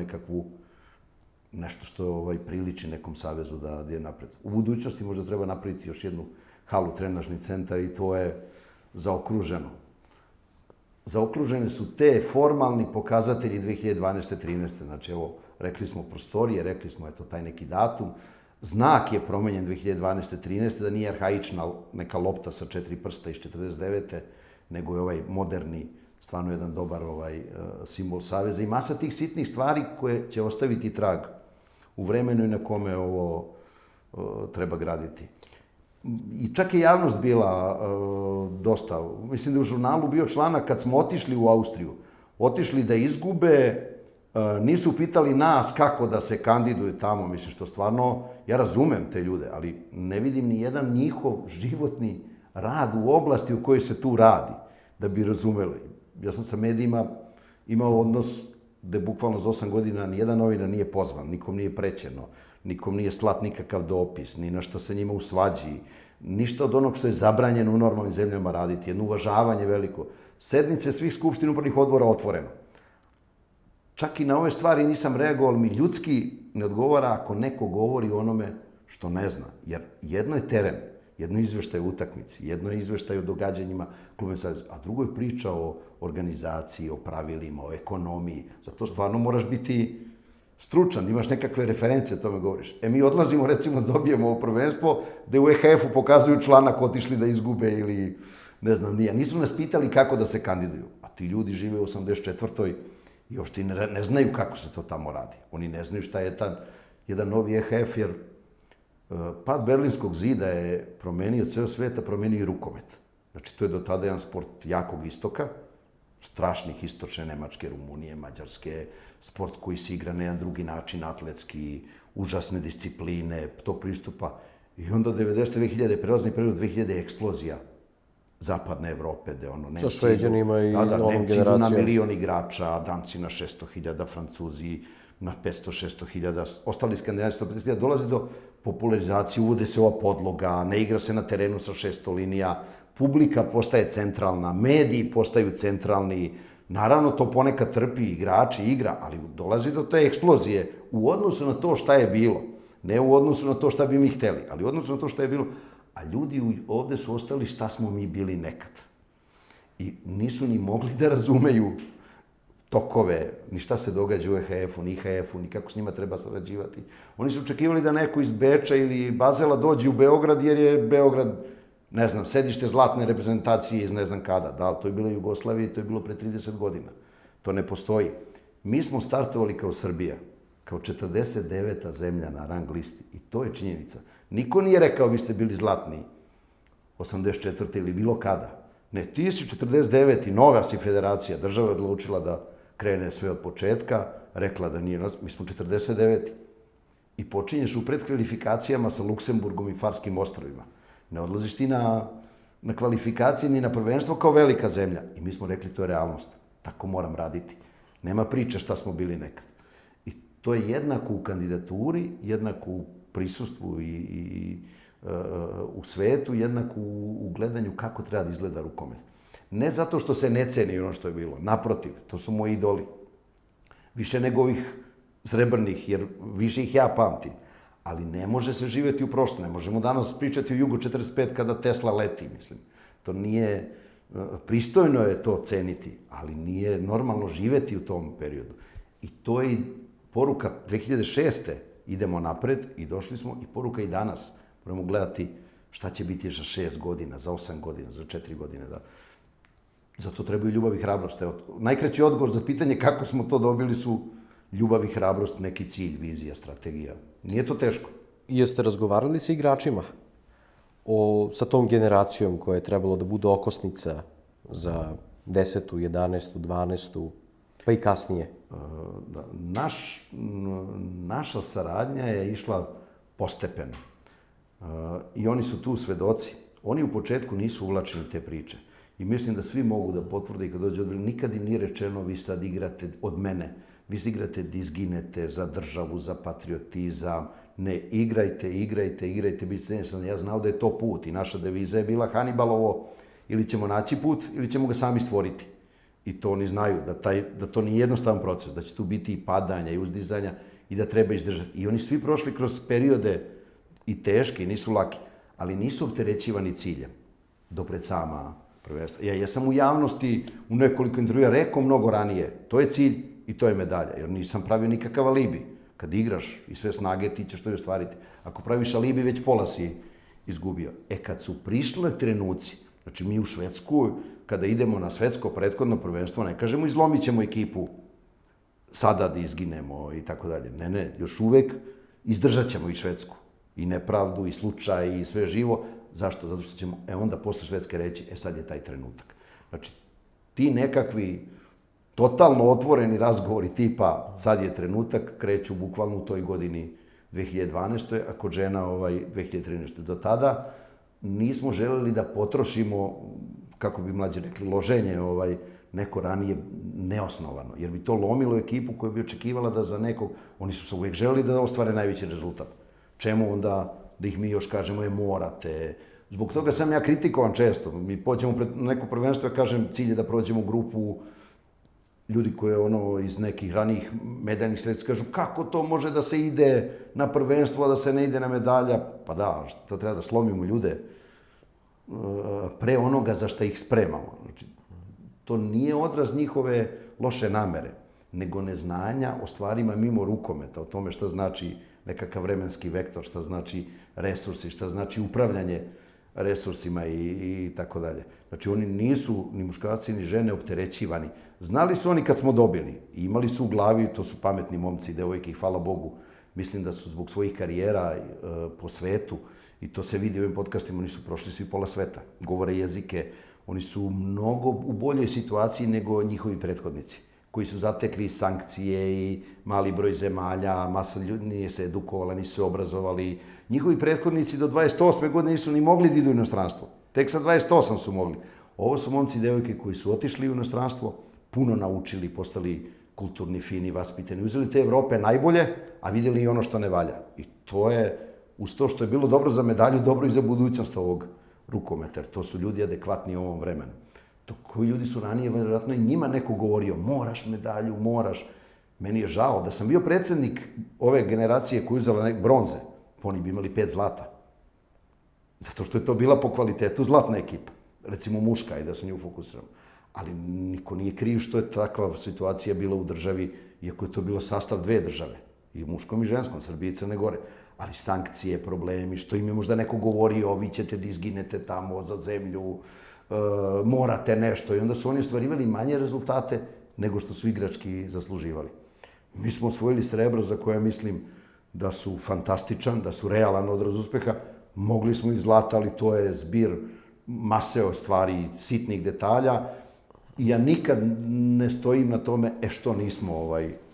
nešto što priliči nekom savezu da je napred. U budućnosti možda treba napraviti još jednu halu, trenažni centar, i to je zaokruženo. Zaokružene su te formalni pokazatelji 2012-2013. Znači, evo, rekli smo prostorije, rekli smo, eto, taj neki datum. Znak je promenjen 2012-2013, da nije arhaična neka lopta sa 4 prsta iz 49. nego je ovaj moderni, stvarno jedan dobar simbol Saveza i masa tih sitnih stvari koje će ostaviti trag u vremenu i na kome ovo treba graditi. I čak je javnost bila dosta, mislim da je u žurnalu bio članak kad smo otišli u Austriju, otišli da izgube, nisu pitali nas kako da se kandiduju tamo, mislim što stvarno, ja razumem te ljude, ali ne vidim ni jedan njihov životni rad u oblasti u kojoj se tu radi, da bi razumeli. Ja sam sa medijima imao odnos gde bukvalno za 8 godina nijedan novinar nije pozvan, nikom nije prećeno, nikom nije slat nikakav dopis, ni na što se njima usvađi, ništa od onog što je zabranjeno u normalnim zemljama raditi, jedno uvažavanje veliko. Sednice svih skupština upravnih odbora otvoreno. Čak i na ove stvari nisam reagovao, ali mi ljudski ne odgovara ako neko govori o onome što ne zna. Jer jedno je teren, jedno je izveštaj o utakmici, jedno je izveštaj o događanjima klubne saveza, a drugo je priča o organizaciji, o pravilima, o ekonomiji. Zato stvarno moraš biti stručan, imaš nekakve referencije, o tome govoriš. Mi odlazimo, recimo, dobijemo ovo prvenstvo, gde u EHF-u pokazuju članak otišli da izgube ili ne znam nije. Nisu nas pitali kako da se kandiduju. A ti ljudi žive u 84. i uopšte ne znaju kako se to tamo radi. Oni ne znaju šta je jedan novi EHF, jer pad Berlinskog zida je promenio ceo sveta, promenio i rukomet. Znači, to je do tada jedan sport jakog istoka, strašnih istočne Nemačke, Rumunije, Mađarske, sport koji se igra na jedan drugi način, atletski, užasne discipline, tog pristupa. I onda 90-2000, prelazni period 2000, eksplozija zapadne Evrope, gde ono... Sa Šveđanima i novom generacijom. Nemci na milion igrača, Danci na 600.000, Francuzi na 500-600.000, ostali Skandinavi 150.000, dolazi do popularizacije, uvode se ova podloga, ne igra se na terenu sa 600 linija, publika postaje centralna, mediji postaju centralni, naravno to ponekad trpi igrači, igra, ali dolazi do te eksplozije u odnosu na to šta je bilo. Ne u odnosu na to šta bi mi hteli, ali u odnosu na to šta je bilo. A ljudi ovde su ostali šta smo mi bili nekad. I nisu ni mogli da razumeju tokove, ni šta se događa u EHF-u, ni IHF-u, ni kako s njima treba sarađivati. Oni su očekivali da neko iz Beča ili Bazela dođe u Beograd, jer je Beograd, ne znam, sedište zlatne reprezentacije iz ne znam kada. Da, to je bila Jugoslavija i to je bilo pre 30 godina. To ne postoji. Mi smo startovali kao Srbija, kao 49. zemlja na rang listi. I to je činjenica. Niko nije rekao vi ste bili zlatni 84. ili bilo kada. Ne, ti si 49. nova si federacija. Država je odlučila da krene sve od početka, rekla da nije, mi smo 49. I počinješ u predkvalifikacijama sa Luksemburgom i Farskim ostrovima. Ne odlaziš ti na kvalifikacije ni na prvenstvo kao velika zemlja. I mi smo rekli to je realnost. Tako moram raditi. Nema priče šta smo bili nekad. I to je jednako u kandidaturi, jednako u prisustvu i u svetu, jednako u gledanju kako treba da izgleda rukomet. Ne zato što se ne ceni ono što je bilo. Naprotiv, to su moji idoli. Više nego ovih srebrnih, jer više ih ja pamtim. Ali ne može se živjeti u prošlosti. Ne možemo danas pričati o Jugu 45 kada Tesla leti, mislim. To nije... Pristojno je to ceniti, ali nije normalno živjeti u tom periodu. I to je poruka 2006. Idemo napred i došli smo, i poruka i danas. Moramo gledati šta će biti za 6 godina, za 8 godina, za 4 godine. Da. Zato trebaju ljubav i hrabrost. Evo, najkraći odgovor za pitanje kako smo to dobili su ljubav i hrabrost, neki cilj, vizija, strategija. Nije to teško. Jeste razgovarali sa igračima sa tom generacijom koja je trebalo da bude okosnica za 10., 11., 12., pa i kasnije? Naša saradnja je išla postepeno. I oni su tu svedoci. Oni u početku nisu uvlačeni u te priče. I mislim da svi mogu da potvrde i kad dođe odbrani, nikad im nije rečeno vi sad igrate od mene. Vi sad igrate da izginete za državu, za patriotizam. Ne, igrajte, biti cenjeni. Ja znao da je to put i naša deviza je bila Hanibalovo, ili ćemo naći put, ili ćemo ga sami stvoriti. I to oni znaju, da to nije jednostavan proces, da će tu biti i padanja i uzdizanja i da treba izdržati. I oni svi prošli kroz periode i teške, i nisu laki, ali nisu opterećivani ciljem do pred sama prvenstva. Ja sam u javnosti u nekoliko intervjua rekao mnogo ranije, to je cilj i to je medalja, jer nisam pravio nikakav alibi. Kad igraš i sve snage, ti ćeš to i ostvariti. Ako praviš alibi, već pola si izgubio. Kad su prišle trenuci, znači mi u Švedsku, kada idemo na svetsko prethodno prvenstvo, ne kažemo izlomit ćemo ekipu sada da izginemo i tako dalje. Ne, još uvek izdržat ćemo i Švedsku. I nepravdu, i slučaj, i sve živo. Zašto? Zato što ćemo, onda posle Švedske reći, sad je taj trenutak. Znači, ti nekakvi totalno otvoreni razgovori tipa sad je trenutak, kreću bukvalno u toj godini 2012. a kod žena 2013. Do tada nismo želeli da potrošimo, kako bi mlađi rekli, loženje neko ranije neosnovano. Jer bi to lomilo ekipu koja bi očekivala da za nekog, oni su se uvijek želeli da ostvare najveći rezultat. Čemu onda da ih mi još kažemo morate. Zbog toga sam ja kritikovan često. Mi pođemo pred neko prvenstvo, ja kažem cilj je da prođemo grupu ljudi koji iz nekih ranijih medaljnih sredstva kažu kako to može da se ide na prvenstvo, a da se ne ide na medalja. Pa da, to treba da slomimo ljude pre onoga za šta ih spremamo. Znači, to nije odraz njihove loše namere, nego neznanja o stvarima mimo rukometa, o tome šta znači nekakav vremenski vektor, šta znači resursi, šta znači upravljanje resursima i tako dalje. Znači, oni nisu, ni muškarci, ni žene, opterećivani. Znali su oni kad smo dobili. Imali su u glavi, to su pametni momci i devojke, i hvala Bogu, mislim da su zbog svojih karijera po svetu, i to se vidi u ovim podcastima, oni su prošli svi pola sveta, govore jezike, oni su mnogo u boljoj situaciji nego njihovi prethodnici, koji su zatekli sankcije i mali broj zemalja, masa ljudi nije se edukovala, nisu se obrazovali. Njihovi prethodnici do 28. godine nisu ni mogli da idu u inostranstvo. Tek sa 28 su mogli. Ovo su momci i devojke koji su otišli u inostranstvo, puno naučili, postali kulturni, fini, vaspitani. Uzeli te Evrope najbolje, a vidjeli i ono što ne valja. I to je, uz to što je bilo dobro za medalju, dobro i za budućnost ovog rukometa. To su ljudi adekvatni u ovom vremenu. To koji ljudi su ranije, vjerojatno i njima neko govorio, moraš medalju, moraš. Meni je žao da sam bio predsjednik ove generacije koja je uzela bronze, oni bi imali 5 zlata. Zato što je to bila po kvalitetu zlatna ekipa. Recimo muška, i da se nju fokusiramo. Ali niko nije kriv što je takva situacija bila u državi, iako je to bilo sastav dve države, i muškom i ženskom, Srbije i Crne Gore. Ali sankcije, problemi, što im je možda neko govorio, vi ćete da izginete tamo za zemlju, morate nešto. I onda su oni ostvarivali manje rezultate nego što su igrački zasluživali. Mi smo osvojili srebro za koje mislim da su fantastičan, da su realan odraz uspeha. Mogli smo i zlata, ali to je zbir mase stvari, sitnih detalja. I ja nikad ne stojim na tome, što nismo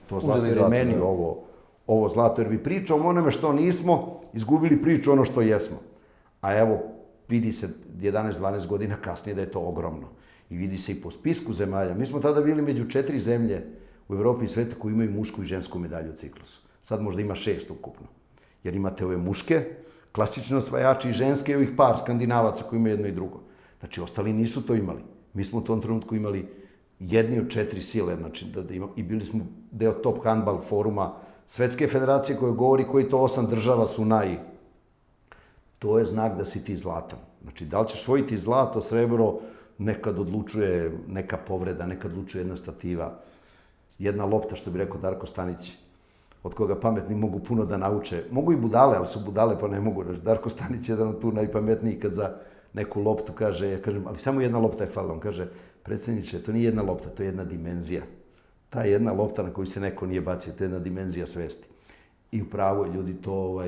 to zlato, jer je meni ovo zlato, jer bi pričao o onome što nismo, izgubili priču ono što jesmo. A evo, vidi se 11-12 godina kasnije da je to ogromno. I vidi se i po spisku zemalja. Mi smo tada bili među 4 zemlje u Evropi i sveta koji imaju mušku i žensku medalju u ciklusu. Sad možda ima 6 ukupno. Jer imate ove muške, klasične osvajači i ženske i ovih par skandinavaca koji imaju jedno i drugo. Znači, ostali nisu to imali. Mi smo u tom trenutku imali jedni od 4 sile, znači, i bili smo deo top handball foruma Svetske federacije koja govori koji to 8 država su To je znak da si ti zlatan. Znači, da li ćeš osvojiti zlato, srebro, nekad odlučuje neka povreda, nekad odlučuje jedna stativa, jedna lopta, što bi rekao Darko Stanić, od koga pametni mogu puno da nauče. Mogu i budale, ali su budale pa ne mogu. Darko Stanić je jedan od tu najpametniji kad za neku loptu kaže, ja kažem, ali samo jedna lopta je falila. On kaže, predsjedniče, to nije jedna lopta, to je jedna dimenzija. Ta jedna lopta na koju se neko nije bacio, to je jedna dimenzija svesti. I upravo ljudi to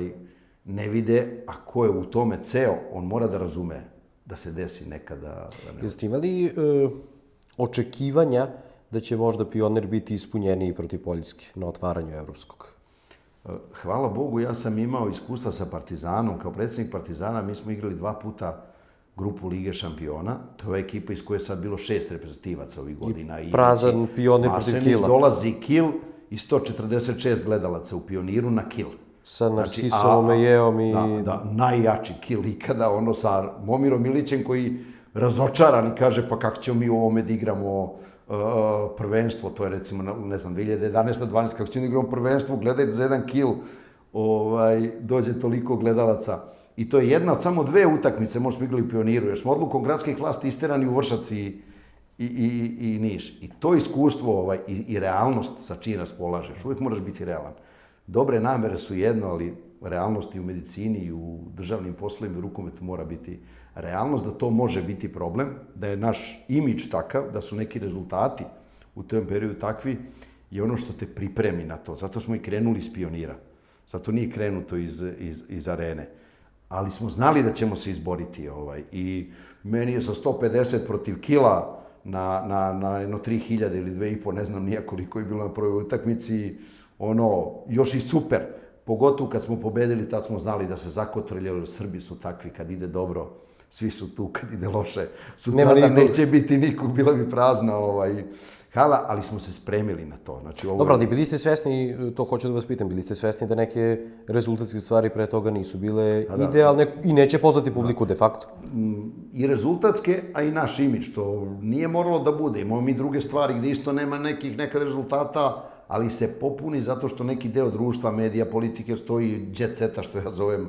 ne vide, a ko je u tome ceo, on mora da razume da se desi nekada. Jeste imali očekivanja da će možda Pionir biti ispunjeniji protiv Poljske na otvaranju evropskog? Hvala Bogu, ja sam imao iskustva sa Partizanom. Kao predsjednik Partizana mi smo igrali 2 puta grupu Lige šampiona. To je ekipa iz koje je sad bilo 6 reprezentativaca ovih godina. I prazan Pionir protiv Kila. Dolazi Kil i 146 gledalaca u Pioniru na Kil. Sa Narcisom, Omejeom i... Da, najjači Kil ikada, sa Momirom Milićem koji razočaran i kaže pa kako ćemo mi u ovome da igramo prvenstvo, to je recimo, ne znam, 2011-12, kako ćemo da igramo prvenstvo, gledajte za jedan Kil, dođe toliko gledalaca. I to je jedna od samo 2 utakmice, možda smo igrali u Pioniru, jer smo odlukom gradskih vlasti isterani u Vršac i Niš. I to iskustvo i realnost sa čim raspolažeš, uvijek moraš biti realan. Dobre namere su jedno, ali realnost i u medicini i u državnim poslovima i rukometu mora biti realnost, da to može biti problem, da je naš imidž takav, da su neki rezultati u tom periodu takvi i ono što te pripremi na to. Zato smo i krenuli iz Pionira. Zato nije krenuto iz arene. Ali smo znali da ćemo se izboriti. I meni je sa 150 protiv Kila na jedno 3000 ili 2,5, ne znam nija koliko je bilo na prvoj utakmici, još i super. Pogotovo kad smo pobedili, tad smo znali da se zakotrljaju. Srbi su takvi, kad ide dobro, svi su tu, kad ide loše. Sutra neće biti nikog, bila bi prazna hala, ali smo se spremili na to. Dobro, ali bili ste svesni, to hoću da vas pitam, bili ste svesni da neke rezultatske stvari pre toga nisu bile idealne i neće pozvati publiku de facto? I rezultatske, a i naš imidž, to nije moralo da bude. Imamo mi druge stvari gde isto nema nekad rezultata, ali se popuni zato što neki deo društva, medija, politike, stoji jet seta, što ja zovem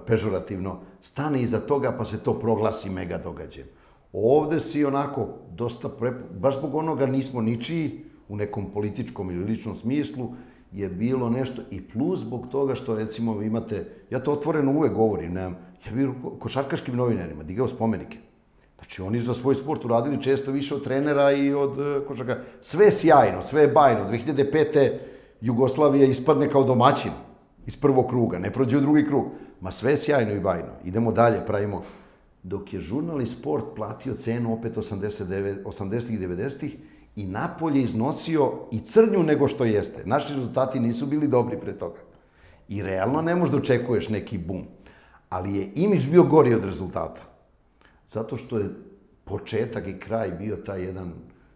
pežorativno, stane iza toga pa se to proglasi mega događajem. Ovde si onako dosta, baš zbog onoga nismo ničiji u nekom političkom ili ličnom smislu, je bilo nešto i plus zbog toga što recimo vi imate, ja to otvoreno uvek govorim, ja bih košarkaškim novinarima digao spomenike. Znači, oni za svoj sport uradili često više od trenera i od košarkaša. Sve je sjajno, sve je bajno. 2005. Jugoslavija ispadne kao domaćin iz prvog kruga, ne prođe u drugi krug. Ma sve je sjajno i bajno. Idemo dalje, pravimo. Dok je žurnal i sport platio cenu opet 80-ih i 90-ih i napolje iznosio i crnju nego što jeste. Naši rezultati nisu bili dobri pre toga. I realno ne možda očekuješ neki bum. Ali je imidž bio gori od rezultata. Zato što je početak i kraj bio taj jedan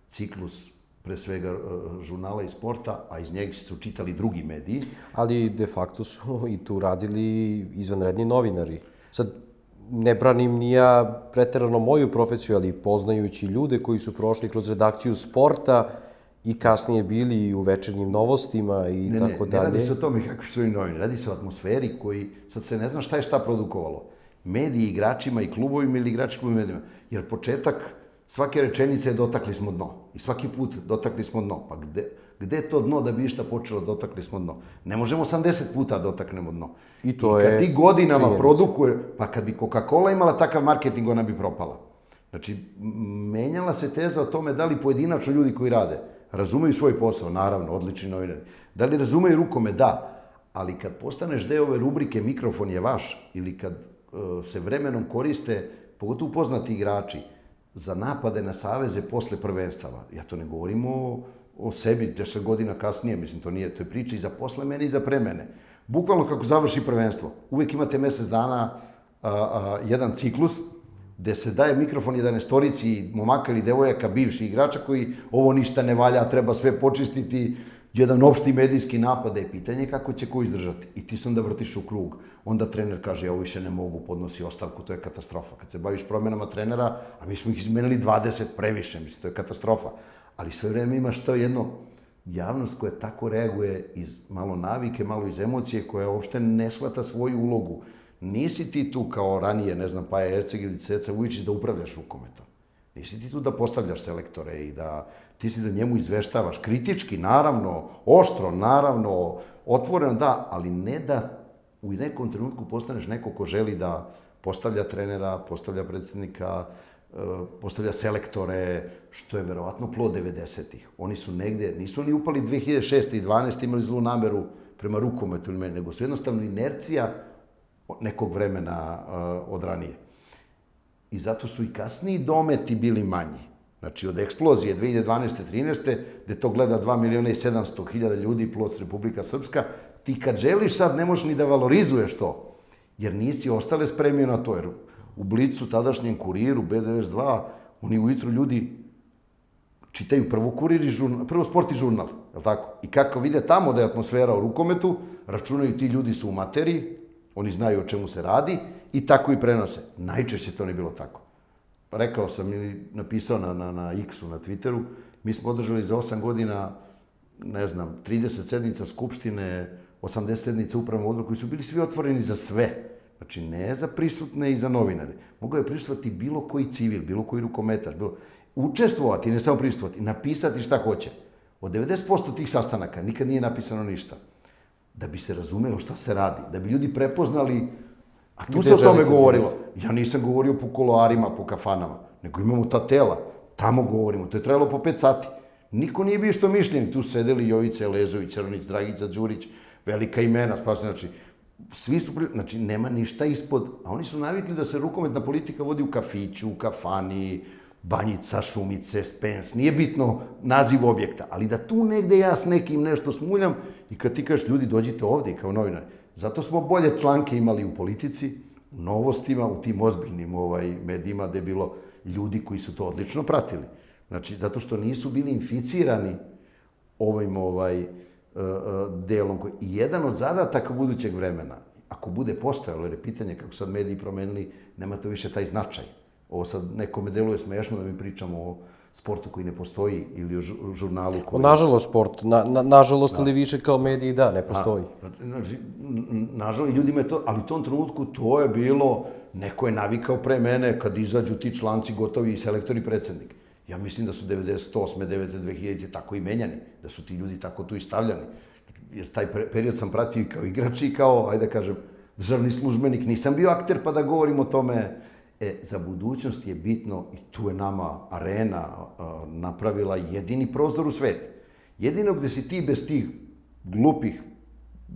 ciklus, pre svega žurnala i sporta, a iz njega su čitali drugi mediji. Ali de facto su i tu radili izvanredni novinari. Sad, ne branim ni ja preterano moju profesiju, ali poznajući ljude koji su prošli kroz redakciju sporta i kasnije bili i u večernjim novostima i tako dalje. Ne radi se o tome kakvi su i novinari, radi se o atmosferi koji, sad se ne zna šta produkovalo. Mediji igračima i klubovima ili igrači klubovima medijima. Jer početak svake rečenice dotakli smo dno. I svaki put dotakli smo dno. Pa gde je to dno da bi išta počelo, dotakli smo dno? Ne možemo 80 puta dotaknemo dno. I to kad je ti godinama činjenica. produkuje, pa kad bi Coca-Cola imala takav marketing, ona bi propala. Znači, menjala se teza o tome da li pojedinačno ljudi koji rade razumeju svoj posao, naravno, odlični novinari. Da li razumeju rukomet? Da. Ali kad postaneš deo ove rubrike mikrofon je vaš, ili kad se vremenom koriste, pogotovo poznati igrači, za napade na saveze posle prvenstava. Ja to ne govorim o sebi 10 godina kasnije, mislim, to nije, to je priča i za posle mene i za pre mene. Bukvalno kako završi prvenstvo. Uvijek imate mjesec dana jedan ciklus gde se daje mikrofon 11-torici momaka ili devojaka, bivših igrača koji ovo ništa ne valja, treba sve počistiti, jedan opšti medijski napad, je pitanje kako će ko izdržati. I ti se onda vrtiš u krug. Onda trener kaže, ja ovo više ne mogu, podnosi ostavku, to je katastrofa. Kad se baviš promjenama trenera, a mi smo ih izmenili 20 previše, mislim, to je katastrofa. Ali sve vreme imaš to jedno javnost koja tako reaguje iz malo navike, malo iz emocije, koja uopšte ne shvata svoju ulogu. Nisi ti tu kao ranije, ne znam, Paja Erceg ili Ceca Vujičić da upravljaš rukometom. Nisi ti tu da postavljaš selektore i da ti si da njemu izveštavaš. Kritički, naravno, oštro, naravno, otvoreno, da, ali ne da u nekom trenutku postaneš neko ko želi da postavlja trenera, postavlja predsjednika, postavlja selektore, što je verovatno plod 90-ih. Oni su negde, nisu oni upali 2006. i 12. imali zlu nameru prema rukometu ili meni, nego su jednostavno inercija nekog vremena od ranije. I zato su i kasniji dometi bili manji. Znači, od eksplozije 2012-13. gde to gleda 2.700.000 ljudi plus Republika Srpska, ti kad želiš sad ne možeš ni da valorizuješ to, jer nisi ostale spremio na to, jer u Blicu, tadašnjem Kuriru, B92, oni ujutru ljudi čitaju prvo Kurir i žurnal, prvo Sport i žurnal, je li tako? I kako vide tamo da je atmosfera u rukometu, računaju ti ljudi su u materiji, oni znaju o čemu se radi i tako i prenose. Najčešće to nije bilo tako. Rekao sam ili napisao na X-u, na Twitteru, mi smo održali za 8 godina, ne znam, 30 sednica Skupštine, 80 sednica upravnog odbora, koji su bili svi otvoreni za sve. Znači, ne za prisutne i za novinare. Mogao je prisustvovati bilo koji civil, bilo koji rukometaš, učestvovati, ne samo prisustvovati, napisati šta hoće. Od 90% tih sastanaka nikad nije napisano ništa. Da bi se razumelo šta se radi, da bi ljudi prepoznali, a tu se o tome govorilo. Ja nisam govorio po kuloarima, po kafanama, nego imamo ta tela, tamo govorimo, to je trajalo po 5 sati. Niko nije bio isto mišljen, tu sedeli Jovica Elezović, Crnić, Dragica Đurić, velika imena, znači, svi su, znači, nema ništa ispod, a oni su navikli da se rukometna politika vodi u kafiću, u kafani, Banjica, Šumice, Spens, nije bitno naziv objekta, ali da tu negde ja s nekim nešto smuljam i kad ti kažeš ljudi dođite ovde kao novinari. Zato smo bolje članke imali u Politici, u Novostima, u tim ozbiljnim medijima gde je bilo ljudi koji su to odlično pratili. Znači, zato što nisu bili inficirani ovim delom. I jedan od zadataka budućeg vremena, ako bude postojalo, jer je pitanje kako sad mediji promenili, nema to više taj značaj. Ovo sad nekome deluje smešno da mi pričamo o sportu koji ne postoji ili o žurnalu koji... Nažalost, sport. Nažalost, ali više kao mediji, da, ne postoji. Znači, nažalost, ljudima je to, ali u tom trenutku to je bilo, neko je navikao pre mene kad izađu ti članci gotovi i selektor i predsjednik. Ja mislim da su 98. 9. 2000. tako i menjani, da su ti ljudi tako tu i stavljani. Jer taj period sam pratio i kao igrač i kao, ajde da kažem, državni službenik. Nisam bio akter pa da govorim o tome. Za budućnost je bitno, i tu je nama Arena napravila jedini prozor u svet. Jedino gde si ti bez tih glupih,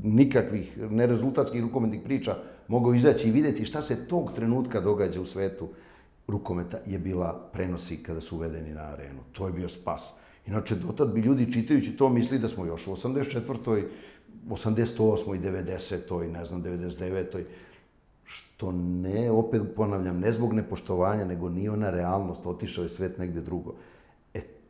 nikakvih, nerezultatskih rukometnih priča mogao izaći i vidjeti šta se tog trenutka događa u svetu rukometa je bila prenosi kada su uvedeni na Arenu. To je bio spas. Inače, dotad bi ljudi čitajući to mislili da smo još u 84. 88. i 90. ne znam, 99. Što ne, opet ponavljam, ne zbog nepoštovanja, nego nije ona realnost, otišao je svet negde drugo.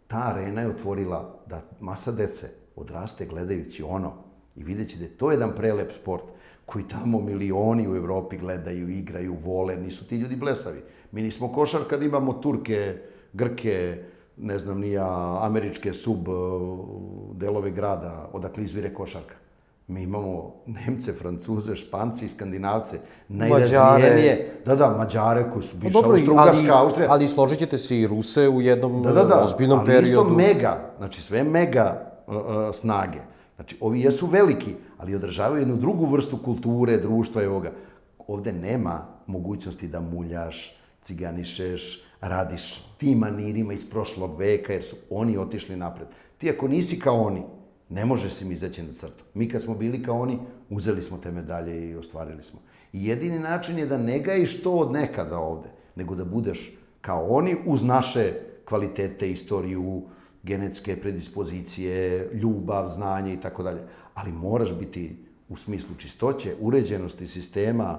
Ta Arena je otvorila da masa dece odraste gledajući ono i videći da je to jedan prelep sport koji tamo milioni u Evropi gledaju, igraju, vole, nisu ti ljudi blesavi. Mi nismo košar kad imamo Turke, Grke, ne znam, američke delove grada odakle izvire košarka. Mi imamo Nemce, Francuze, Španci i Skandinavce, najrazvijenije, Mađare koji su bivša Austro-Ugarska, Austrija. Ali složit ćete se i Ruse u jednom ozbiljnom ali periodu. isto mega, znači sve mega snage. Znači, ovi jesu veliki, ali održavaju jednu drugu vrstu kulture, društva i ovoga. Ovde nema mogućnosti da muljaš, ciganišeš, radiš tim manirima iz prošlog veka, jer su oni otišli napred. Ti ako nisi kao oni, ne možeš si mi izaći na crtu. Mi kad smo bili kao oni, uzeli smo te medalje i ostvarili smo. I jedini način je da ne gajiš to od nekada ovde, nego da budeš kao oni uz naše kvalitete, istoriju, genetske predispozicije, ljubav, znanje i tako dalje. Ali moraš biti u smislu čistoće, uređenosti sistema,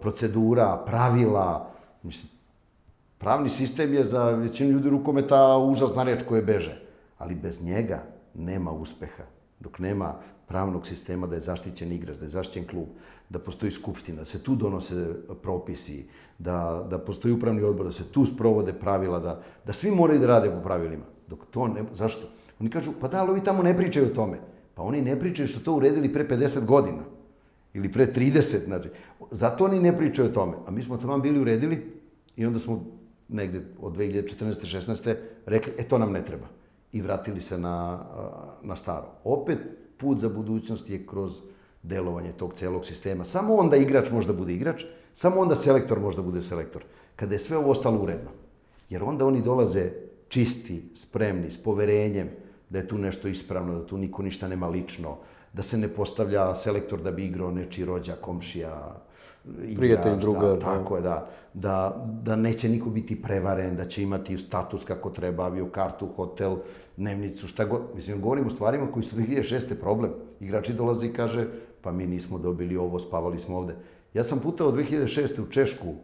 procedura, pravila. Mislim, pravni sistem je za većinu ljudi rukometa užasna reč koje beže. Ali bez njega nema uspeha. Dok nema pravnog sistema da je zaštićen igrač, da je zaštićen klub, da postoji skupština, da se tu donose propisi, da postoji upravni odbor, da se tu sprovode pravila, da svi moraju da rade po pravilima. Dok to ne... Zašto? Oni kažu, pa da, ali ovi tamo ne pričaju o tome. Pa oni ne pričaju što to uredili pre 50 godina. Ili pre 30, znači. Zato oni ne pričaju o tome. A mi smo tamo bili uredili i onda smo negde od 2014. 16. rekli, to nam ne treba. I vratili se na staro. Opet, put za budućnost je kroz delovanje tog celog sistema. Samo onda igrač može da bude igrač, samo onda selektor može da bude selektor. Kada je sve ovo ostalo uredno. Jer onda oni dolaze čisti, spremni, s poverenjem da je tu nešto ispravno, da tu niko ništa nema lično, da se ne postavlja selektor da bi igrao nečiji rođak, komšija, igrač, prijatelj, drugar. Tako je, da neće niko biti prevaren, da će imati status kako treba, avio kartu, hotel, dnevnicu, šta god. Mislim, govorim o stvarima koji su 2006. problem. Igrači dolaze i kaže, pa mi nismo dobili ovo, spavali smo ovde. Ja sam putao 2006. u Češku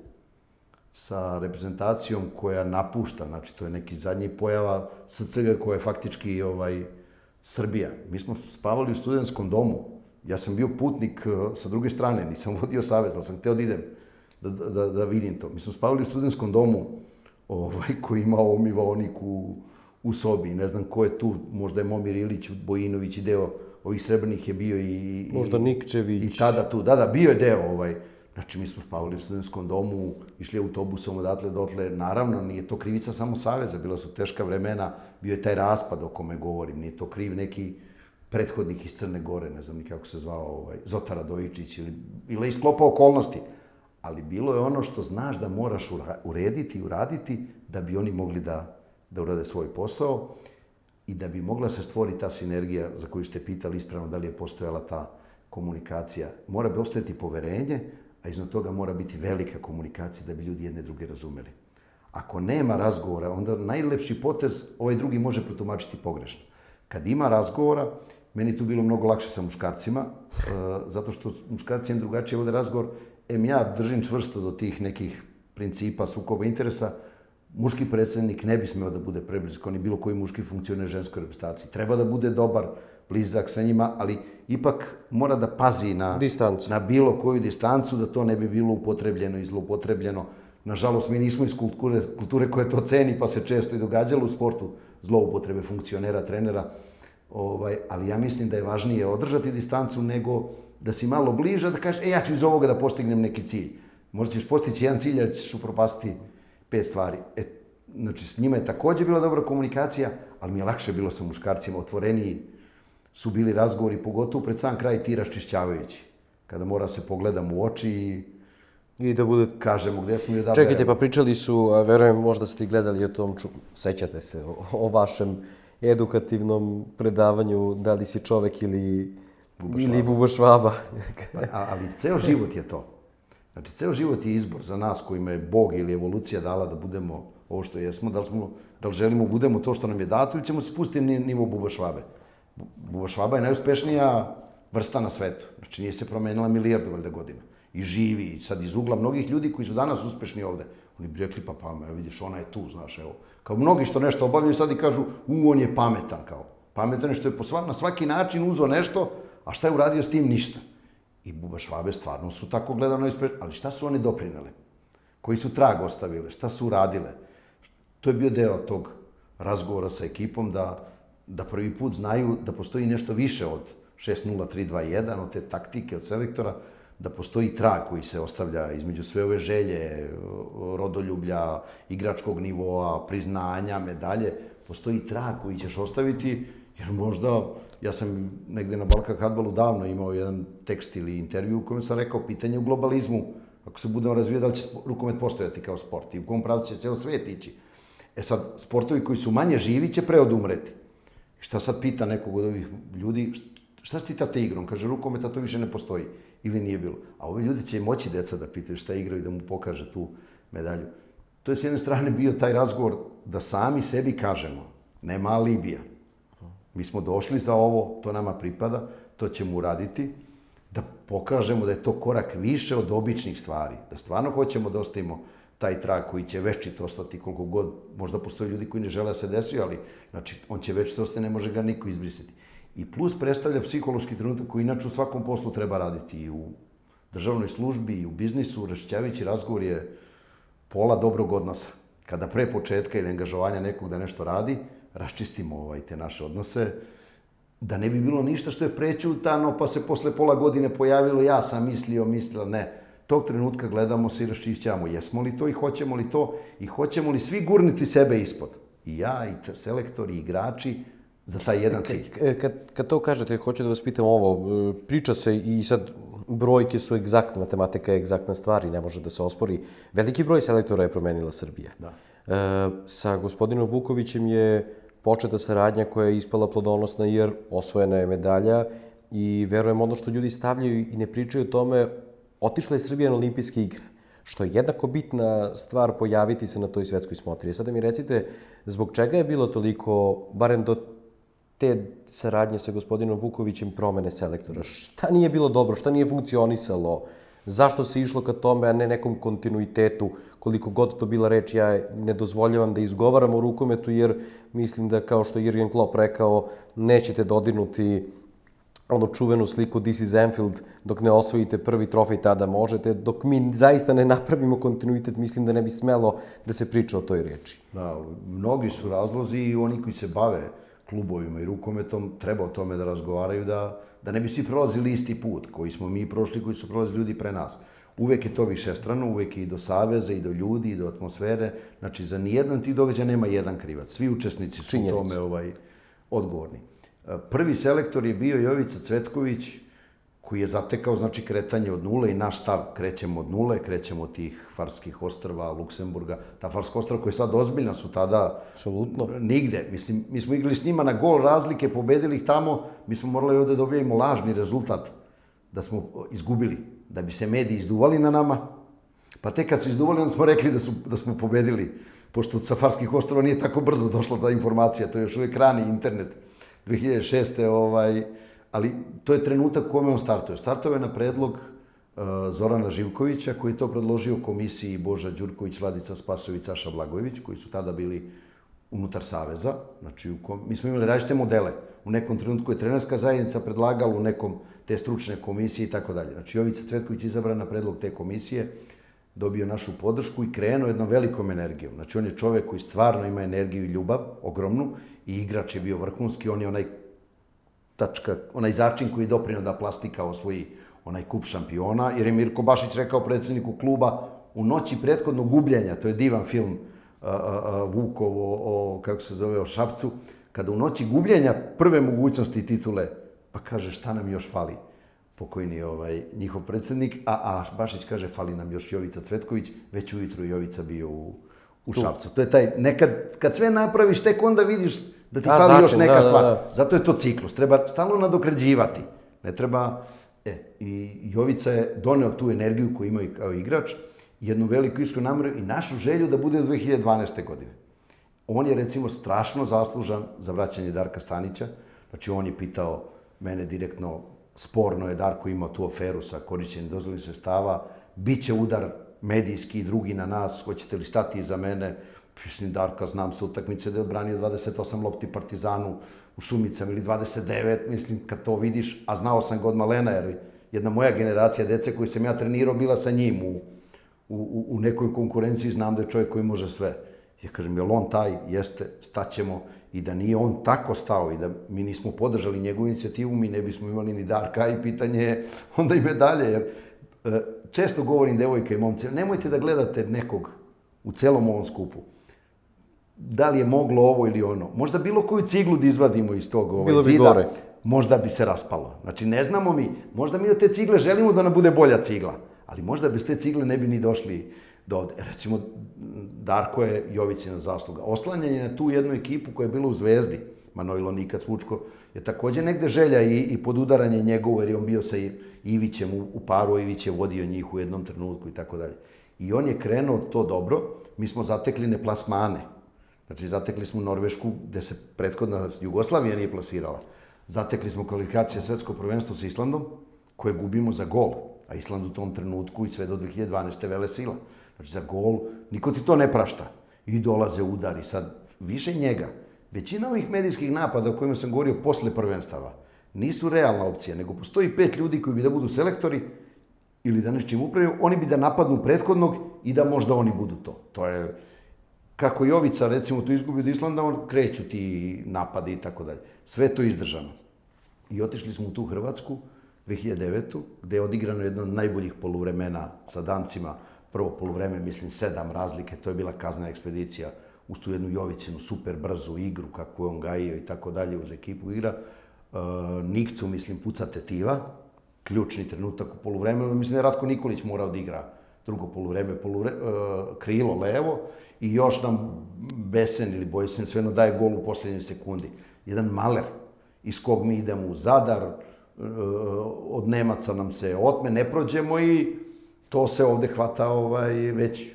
sa reprezentacijom koja napušta, znači to je neki zadnji pojava SCG koja je faktički Srbija. Mi smo spavali u studentskom domu. Ja sam bio putnik sa druge strane, nisam vodio savez, ali sam hteo da idem da vidim to. Mi smo spavali u studentskom domu koji ima omivaonik u sobi. Ne znam ko je tu, možda je Momir Ilić, Bojinović i deo ovih srebrnih je bio i... Možda Nikčević. I tada tu, da, bio je deo Znači, mi smo spavali u studentskom domu, išli autobusom odatle dotle. Naravno, nije to krivica samo Saveza, bila su teška vremena, bio je taj raspad o kome govorim, nije to kriv neki prethodnik iz Crne Gore, ne znam ni kako se zvao, Zotar Radojičić ili iz sklopa okolnosti. Ali bilo je ono što znaš da moraš urediti i uraditi da bi oni mogli da urade svoj posao i da bi mogla se stvori ta sinergija za koju ste pitali ispravno da li je postojala ta komunikacija. Mora bi ostajati poverenje, a iznad toga mora biti velika komunikacija da bi ljudi jedne druge razumeli. Ako nema razgovora, onda najlepši potez ovaj drugi može protumačiti pogrešno. Kad ima razgovora, meni tu bilo mnogo lakše sa muškarcima, zato što muškarci im drugačije vode razgovor. Ja držim čvrsto do tih nekih principa sukoba interesa. Muški predsednik ne bi smeo da bude preblizak, on je bilo koji muški funkcioner ženskoj reprezentaciji. Treba da bude dobar, blizak sa njima, ali ipak mora da pazi na bilo koju distancu, da to ne bi bilo upotrebljeno i zloupotrebljeno. Nažalost, mi nismo iz kulture koje to ceni, pa se često i događalo u sportu zloupotrebe funkcionera, trenera. Ali ja mislim da je važnije održati distancu nego da si malo bliže, da kažeš, ja ću iz ovoga da postignem neki cilj. Možda ćeš postići jedan cilj, a ćeš upropastiti 5 stvari. Znači, s njima je takođe bila dobra komunikacija, ali mi je lakše bilo sa muškarcima, otvoreniji su bili razgovori, pogotovo pred sam kraj ti raščišćavajući. Kada mora se pogledam u oči i da bude... kažemo gde smo i da... Čekajte, pa pričali su, verujem, možda ste gledali o tom, sećate se o vašem edukativnom predavanju, da li si čovek ili Buba Švaba. Ali ceo život je to. Znači, ceo život je izbor za nas kojima je Bog ili evolucija dala da budemo ovo što jesmo, da li želimo budemo to što nam je dato ili ćemo se spustiti na nivo Buba Švabe. Buba Švaba je najuspešnija vrsta na svetu. Znači, nije se promenila milijardu valjda godina. I živi, i sad iz ugla mnogih ljudi koji su danas uspešni ovde. Oni bi rekli, pa vidiš, ona je tu, znaš, evo. Kao mnogi što nešto obavljaju sad i kažu, on je pametan, kao. Pametan je što je na svaki način uzeo nešto, a šta je uradio s tim? Ništa. I Buba Švabe stvarno su tako gledano ispred, ali šta su one doprinele? Koji su trag ostavile? Šta su uradile? To je bio deo tog razgovora sa ekipom da prvi put znaju da postoji nešto više od 6-0-3-2-1, od te taktike, od selektora, da postoji trag koji se ostavlja između sve ove želje, rodoljublja, igračkog nivoa, priznanja, medalje, postoji trag koji ćeš ostaviti, jer možda, ja sam negde na Balkan handbalu davno imao jedan tekst ili intervju u kojem sam rekao pitanje u globalizmu, ako se budemo razvijati, da li će rukomet postojati kao sport i u kom pravcu će ceo svijet ići. E sad, sportovi koji su manje živi će pre odumreti. Šta sad pita nekog od ovih ljudi, šta si ti tate igrom? Kaže, rukometa to više ne postoji ili nije bilo. A ovi ljudi će moći deca da pitaju šta igraju i da mu pokaže tu medalju. To je s jedne strane bio taj razgovor da sami sebi kažemo, nema alibija. Mi smo došli za ovo, to nama pripada, to ćemo uraditi, da pokažemo da je to korak više od običnih stvari, da stvarno hoćemo da ostavimo taj trag koji će večito ostati koliko god, možda postoje ljudi koji ne žele da se desi, ali znači, on će večito ostati, ne može ga niko izbrisati. I plus predstavlja psihološki trenutak koji inače u svakom poslu treba raditi i u državnoj službi i u biznisu, raščišćavajući razgovor je pola dobrog odnosa. Kada pre početka ili angažovanja nekog da nešto radi, raščistimo te naše odnose, da ne bi bilo ništa što je prećutano, pa se posle pola godine pojavilo ja sam mislila, ne. Tog trenutka gledamo se i raščišćavamo. Jesmo li to i hoćemo li to i hoćemo li svi gurniti sebe ispod? I ja, i selektori, i igrači, za taj jedan cilj. Kad to kažete, hoću da vas pitam ovo, priča se i sad brojke su egzaktne, matematika je egzaktna stvar i ne može da se ospori. Veliki broj selektora je promenila Srbija. Da. Sa gospodinom Vukovićem je početa saradnja koja je ispala plodonosna jer osvojena je medalja i verujem ono što ljudi stavljaju i ne pričaju o tome, otišla je Srbija na olimpijske igre, što je jednako bitna stvar pojaviti se na toj svetskoj smotri. Sada mi recite, zbog čega je bilo toliko, barem do te saradnje sa gospodinom Vukovićem, promene selektora? Šta nije bilo dobro, šta nije funkcionisalo? Zašto se išlo ka tome, a ne nekom kontinuitetu? Koliko god to bila reč, ja ne dozvoljavam da izgovaram o rukometu, jer mislim da, kao što je Jurgen Klopp rekao, nećete dodirnuti onu čuvenu sliku This is Anfield dok ne osvojite prvi trofej, tada možete. Dok mi zaista ne napravimo kontinuitet, mislim da ne bi smelo da se priča o toj reči. Da, mnogi su razlozi i oni koji se bave klubovima i rukometom treba o tome da razgovaraju, da ne bi svi prolazili isti put koji smo mi prošli, koji su prolazili ljudi pre nas. Uvek je to višestrano, uvek je i do saveza, i do ljudi, i do atmosfere. Znači, za nijedan tih događaja nema jedan krivac. Svi učesnici su u tome odgovorni. Prvi selektor je bio Jovica Cvetković, koji je zatekao, znači, kretanje od nule i naš stav, krećemo od nule, krećemo od tih Farskih ostrva, Luksemburga. Ta Farska ostrva koja je sad ozbiljna su tada nigde. Mislim, mi smo igrali s njima na gol razlike, pobedili ih tamo, mi smo morali ovde dobijemo lažni rezultat da smo izgubili, da bi se mediji izduvali na nama. Pa tek kad su izduvali, onda smo rekli da smo pobedili, pošto sa Farskih ostrva nije tako brzo došla ta informacija, to je još uvijek rani internet, 2006. Ali to je trenutak u kome on startuje. Startuje je na predlog Zorana Živkovića, koji je to predložio komisiji Boža Đurković, Vladica Spasović, Saša Blagojević, koji su tada bili unutar Saveza. Znači, mi smo imali različite modele. U nekom trenutku je trenerska zajednica predlagala, u nekom te stručne komisije i tako dalje. Znači, Jovica Cvetković izabran na predlog te komisije, dobio našu podršku i krenuo jednom velikom energijom. Znači, on je čovek koji stvarno ima energiju i ljubav, ogromnu, i igrač je bio vrhunski, on je onaj začin koji je doprineo da Plastika osvoji onaj kup šampiona, jer je Mirko Bašić rekao predsjedniku kluba u noći prethodnog gubljenja, to je divan film Vukov o Šapcu, kada u noći gubljenja prve mogućnosti titule, pa kaže šta nam još fali, pokojni njihov predsjednik, a Bašić kaže fali nam još Jovica Cvetković, već ujutru Jovica bio u Šapcu. To je taj, nekad, kad sve napraviš, tek onda vidiš da ti fali još neka stvar. Zato je to ciklus. Treba stalno nadokređivati. Ne treba... I Jovica je doneo tu energiju koju ima i kao igrač, jednu veliku iskrenu nameru i našu želju da bude 2012. godine. On je, recimo, strašno zaslužan za vraćanje Darka Stanića. Znači, on je pitao mene direktno, sporno je Darko imao tu aferu sa korišćenjem dozvoljenih sredstava, biće udar medijski i drugi na nas, hoćete li stati iza mene? Mislim, Darka, znam sa utakmice da je odbranio 28 lopti Partizanu u Šumicama ili 29, mislim, kad to vidiš, a znao sam ga od malena, jer jedna moja generacija dece koju sam ja trenirao bila sa njim u nekoj konkurenciji, znam da je čovjek koji može sve. Ja kažem, je li on taj? Jeste, staćemo. i da nije on tako stao i da mi nismo podržali njegovu inicijativu, mi ne bismo imali ni Darka i pitanje je onda i medalje, jer često govorim devojka i momci, nemojte da gledate nekog u celom ovom skupu. Da li je moglo ovo ili ono. Možda bilo koju ciglu da izvadimo iz tog bilo bi zida, gore. možda bi se raspalo. Znači, ne znamo mi, možda mi od te cigle želimo da nam bude bolja cigla, ali možda bez te cigle ne bi ni došli do ovde. Recimo, Darko je Jovicina zasluga. Oslanjanje na tu jednu ekipu koja je bila u Zvezdi, Manojlo, Nikac, Vučko, je takođe negde želja i podudaranje njegovo, jer je on bio sa Ivićem u paru, Ivić je vodio njih u jednom trenutku i tako dalje. I on je krenuo to dobro, mi smo zatekli neplasmane. Znači, zatekli smo Norvešku, gde se prethodna Jugoslavija nije plasirala. Zatekli smo kvalifikacije svetskog prvenstva sa Islandom, koje gubimo za gol. A Island u tom trenutku i sve do 2012. vele sila. Znači, za gol, niko ti to ne prašta. I dolaze udari. Sad, više njega. Većina ovih medijskih napada o kojima sam govorio posle prvenstava nisu realna opcija, nego postoji 5 ljudi koji bi da budu selektori ili da nečim upravljaju, oni bi da napadnu prethodnog i da možda oni budu to. To je... Kako Jovica, recimo, to izgubi od Islanda, on kreću ti napadi i tako dalje. Sve je to izdržano. I otišli smo u tu Hrvatsku, 2009. gde je odigrano jedno od najboljih poluvremena sa Dancima. Prvo poluvreme, mislim, 7 razlike, to je bila kazna ekspedicija uz tu jednu Jovicinu, super brzu igru, kako je on gajio i tako dalje, uz ekipu igra. Nikcu, mislim, puca tetiva, ključni trenutak u poluvremenu. Mislim da je Ratko Nikolić morao da igra drugo poluvreme, krilo levo, i još nam Besen ili Bojsen svejedno daje gol u poslednjoj sekundi. Jedan maler iz kog mi idemo u Zadar, od Nemaca nam se otme, ne prođemo i to se ovde hvata već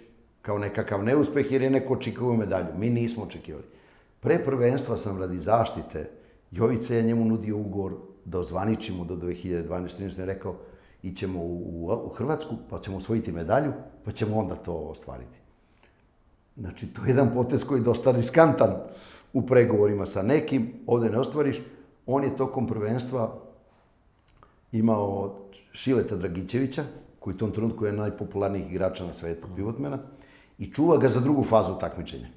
kao nekakav neuspeh jer je neko očekivao medalju. Mi nismo očekivali. Pre prvenstva sam radi zaštite Jovice je njemu nudio ugovor da ozvaničimo do 2012. Je rekao ićemo u Hrvatsku pa ćemo osvojiti medalju pa ćemo onda to ostvariti. Znači, to je jedan potez koji je dosta riskantan u pregovorima sa nekim, ovde ne ostvariš. On je tokom prvenstva imao Šileta Dragićevića, koji u tom trenutku je najpopularnijih igrača na svetu, pivotmena, i čuva ga za drugu fazu takmičenja.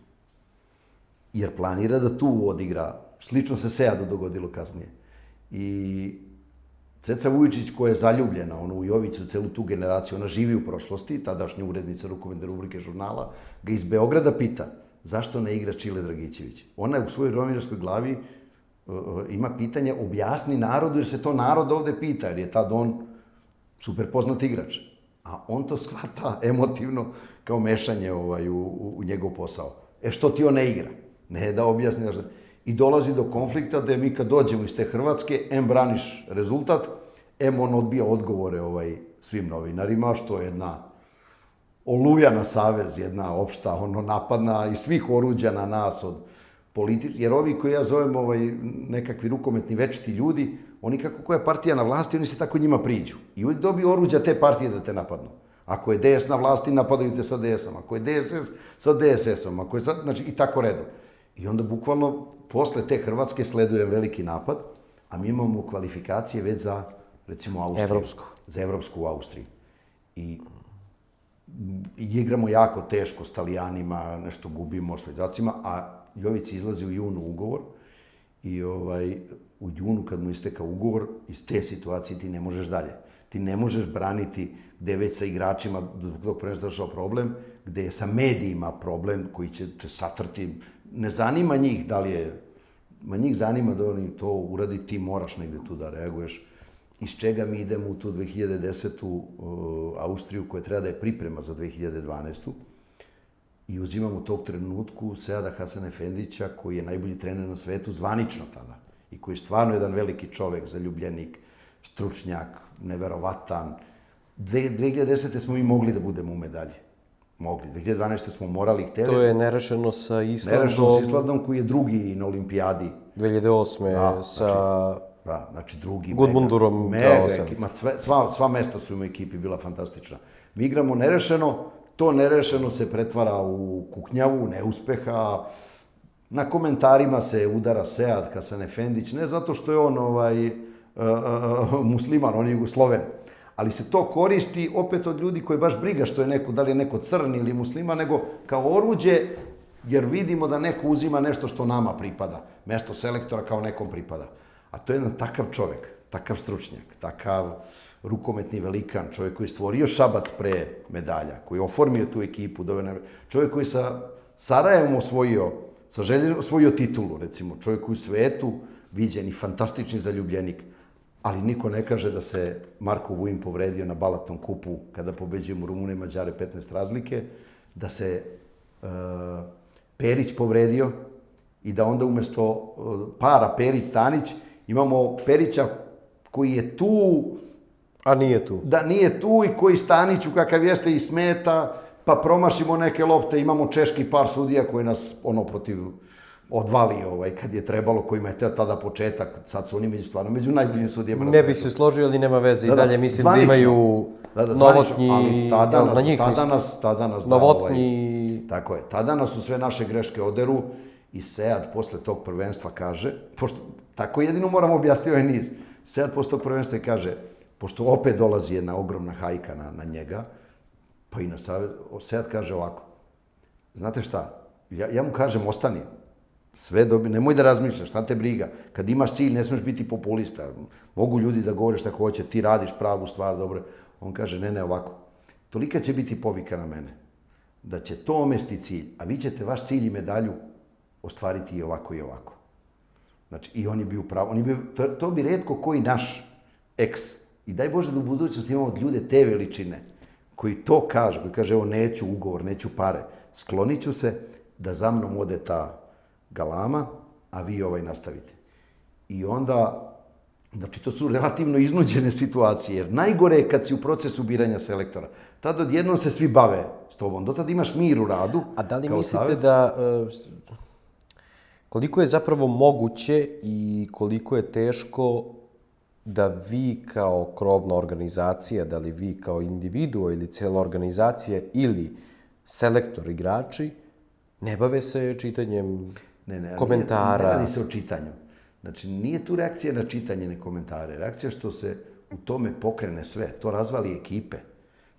Jer planira da tu odigra, slično se Seadu dogodilo kasnije. I Ceca Vujičić, koja je zaljubljena u Jovicu, celu tu generaciju, ona živi u prošlosti, tadašnja urednica rukometne rubrike žurnala, ga iz Beograda pita zašto ne igra Čile Dragićević. Ona u svojoj rominarskoj glavi ima pitanje, objasni narodu, jer se to narod ovde pita, jer je tad on super poznat igrač. A on to shvata emotivno kao mešanje u njegov posao. Što ti on ne igra? Ne da objasni. I dolazi do konflikta da mi kad dođemo iz te Hrvatske, braniš rezultat, on odbija odgovore svim novinarima, što je jedna oluja na savez, jedna opšta napadna i svih oruđa na nas od politički, jer ovi koji ja zovem nekakvi rukometni večiti ljudi, oni kako koja partija na vlasti, oni se tako njima priđu. I uvijek dobiju oruđa te partije da te napadnu. Ako je DS na vlasti, napadaju te sa DS-om. Ako je DSS, sa DSS-om. Ako je znači, i tako redom. I onda bukvalno posle te Hrvatske sleduje veliki napad, a mi imamo kvalifikacije već za, recimo, Austriju. Za Evropsku u Austriji. I igramo jako teško s Talijanima, nešto gubimo s Šveđacima, a Jovici izlazi u junu ugovor i u junu kad mu istekao ugovor, iz te situacije ti ne možeš dalje. Ti ne možeš braniti gde je već sa igračima, dok prvenstva došao problem, gde je sa medijima problem koji će te satrti. Ne zanima njih da li je... njih zanima da oni to uradi, ti moraš negde tu da reaguješ. Iz čega mi idemo u tu 2010. Austriju koja treba da je priprema za 2012. I uzimamo u tog trenutku Seada Hasanefendića, koji je najbolji trener na svetu, zvanično tada. I koji je stvarno jedan veliki čovek, zaljubljenik, stručnjak, neverovatan. 2010. smo mi mogli da budemo u medalji. Mogli. 2012. smo morali i hteli. To je nerešeno sa Islandom. Nerešeno sa Islandom, koji je drugi na olimpijadi. 2008. sa... Da, znači drugi. Gudmundurom kao sam. Sva mesta su u ekipi bila fantastična. Mi igramo nerešeno, to nerešeno se pretvara u kuknjavu, neuspeha. Na komentarima se udara Sead Hasanefendić, ne zato što je on musliman, on je Jugosloven. Ali se to koristi opet od ljudi koji baš briga što je neko, da li je neko crn ili musliman, nego kao oruđe jer vidimo da neko uzima nešto što nama pripada. Mesto selektora kao nekom pripada. A to je jedan takav čovjek, takav stručnjak, takav rukometni velikan, čovjek koji je stvorio Šabac pre medalja, koji je oformio tu ekipu, čovjek koji sa Sarajevom osvojio titulu, recimo, čovjek koji u svetu viđen i fantastični zaljubljenik, ali niko ne kaže da se Marko Vujin povredio na Balatnom kupu kada pobeđujemo Rumune i Mađare 15 razlike, da se Perić povredio i da onda umjesto para Perić-Stanić imamo Perića koji je tu, a nije tu. Da nije tu i koji Staniću kakav jeste i smeta, pa promašimo neke lopte, imamo češki par sudija koji nas protiv odvali kad je trebalo, kojima je tada početak, sad su oni među najboljim sudijama. Ne bih se složio, ali nema veze, i dalje mislim da imaju Novotnji, Novotnji. Tako je, tada nas su sve naše greške oderu i Sead posle tog prvenstva kaže, pošto tako jedino moramo objasniti ovaj niz, Sead posle tog prvenstva kaže, pošto opet dolazi jedna ogromna hajka na njega, pa i na savjet, Sead kaže ovako, znate šta, ja mu kažem ostani, sve dobi, nemoj da razmišljaš, šta te briga, kad imaš cilj ne smeš biti populista, mogu ljudi da govore šta hoće, ti radiš pravu stvar, dobro, on kaže ne ovako, tolika će biti povika na mene, da će to omesti cilj, a vi ćete vaš cilj i medalju ostvariti i ovako i ovako. Znači, i on je bio pravo, to bi retko koji naš eks, i daj Bože da u budućnosti imamo od ljude te veličine, koji to kaže, koji kaže evo neću ugovor, neću pare, sklonit ću se da za mnom ode ta galama, a vi nastavite. I onda, znači to su relativno iznuđene situacije, jer najgore je kad si u procesu biranja selektora. Tad odjednom se svi bave s tobom, dotad imaš mir u radu. A da li mislite da, koliko je zapravo moguće i koliko je teško da vi kao krovna organizacija, da li vi kao individuo ili cijela organizacija ili selektor igrači, ne bave se čitanjem komentara? Ne radi se o čitanju. Znači, nije tu reakcija na čitanje, ne komentare. Reakcija što se u tome pokrene sve. To razvali ekipe.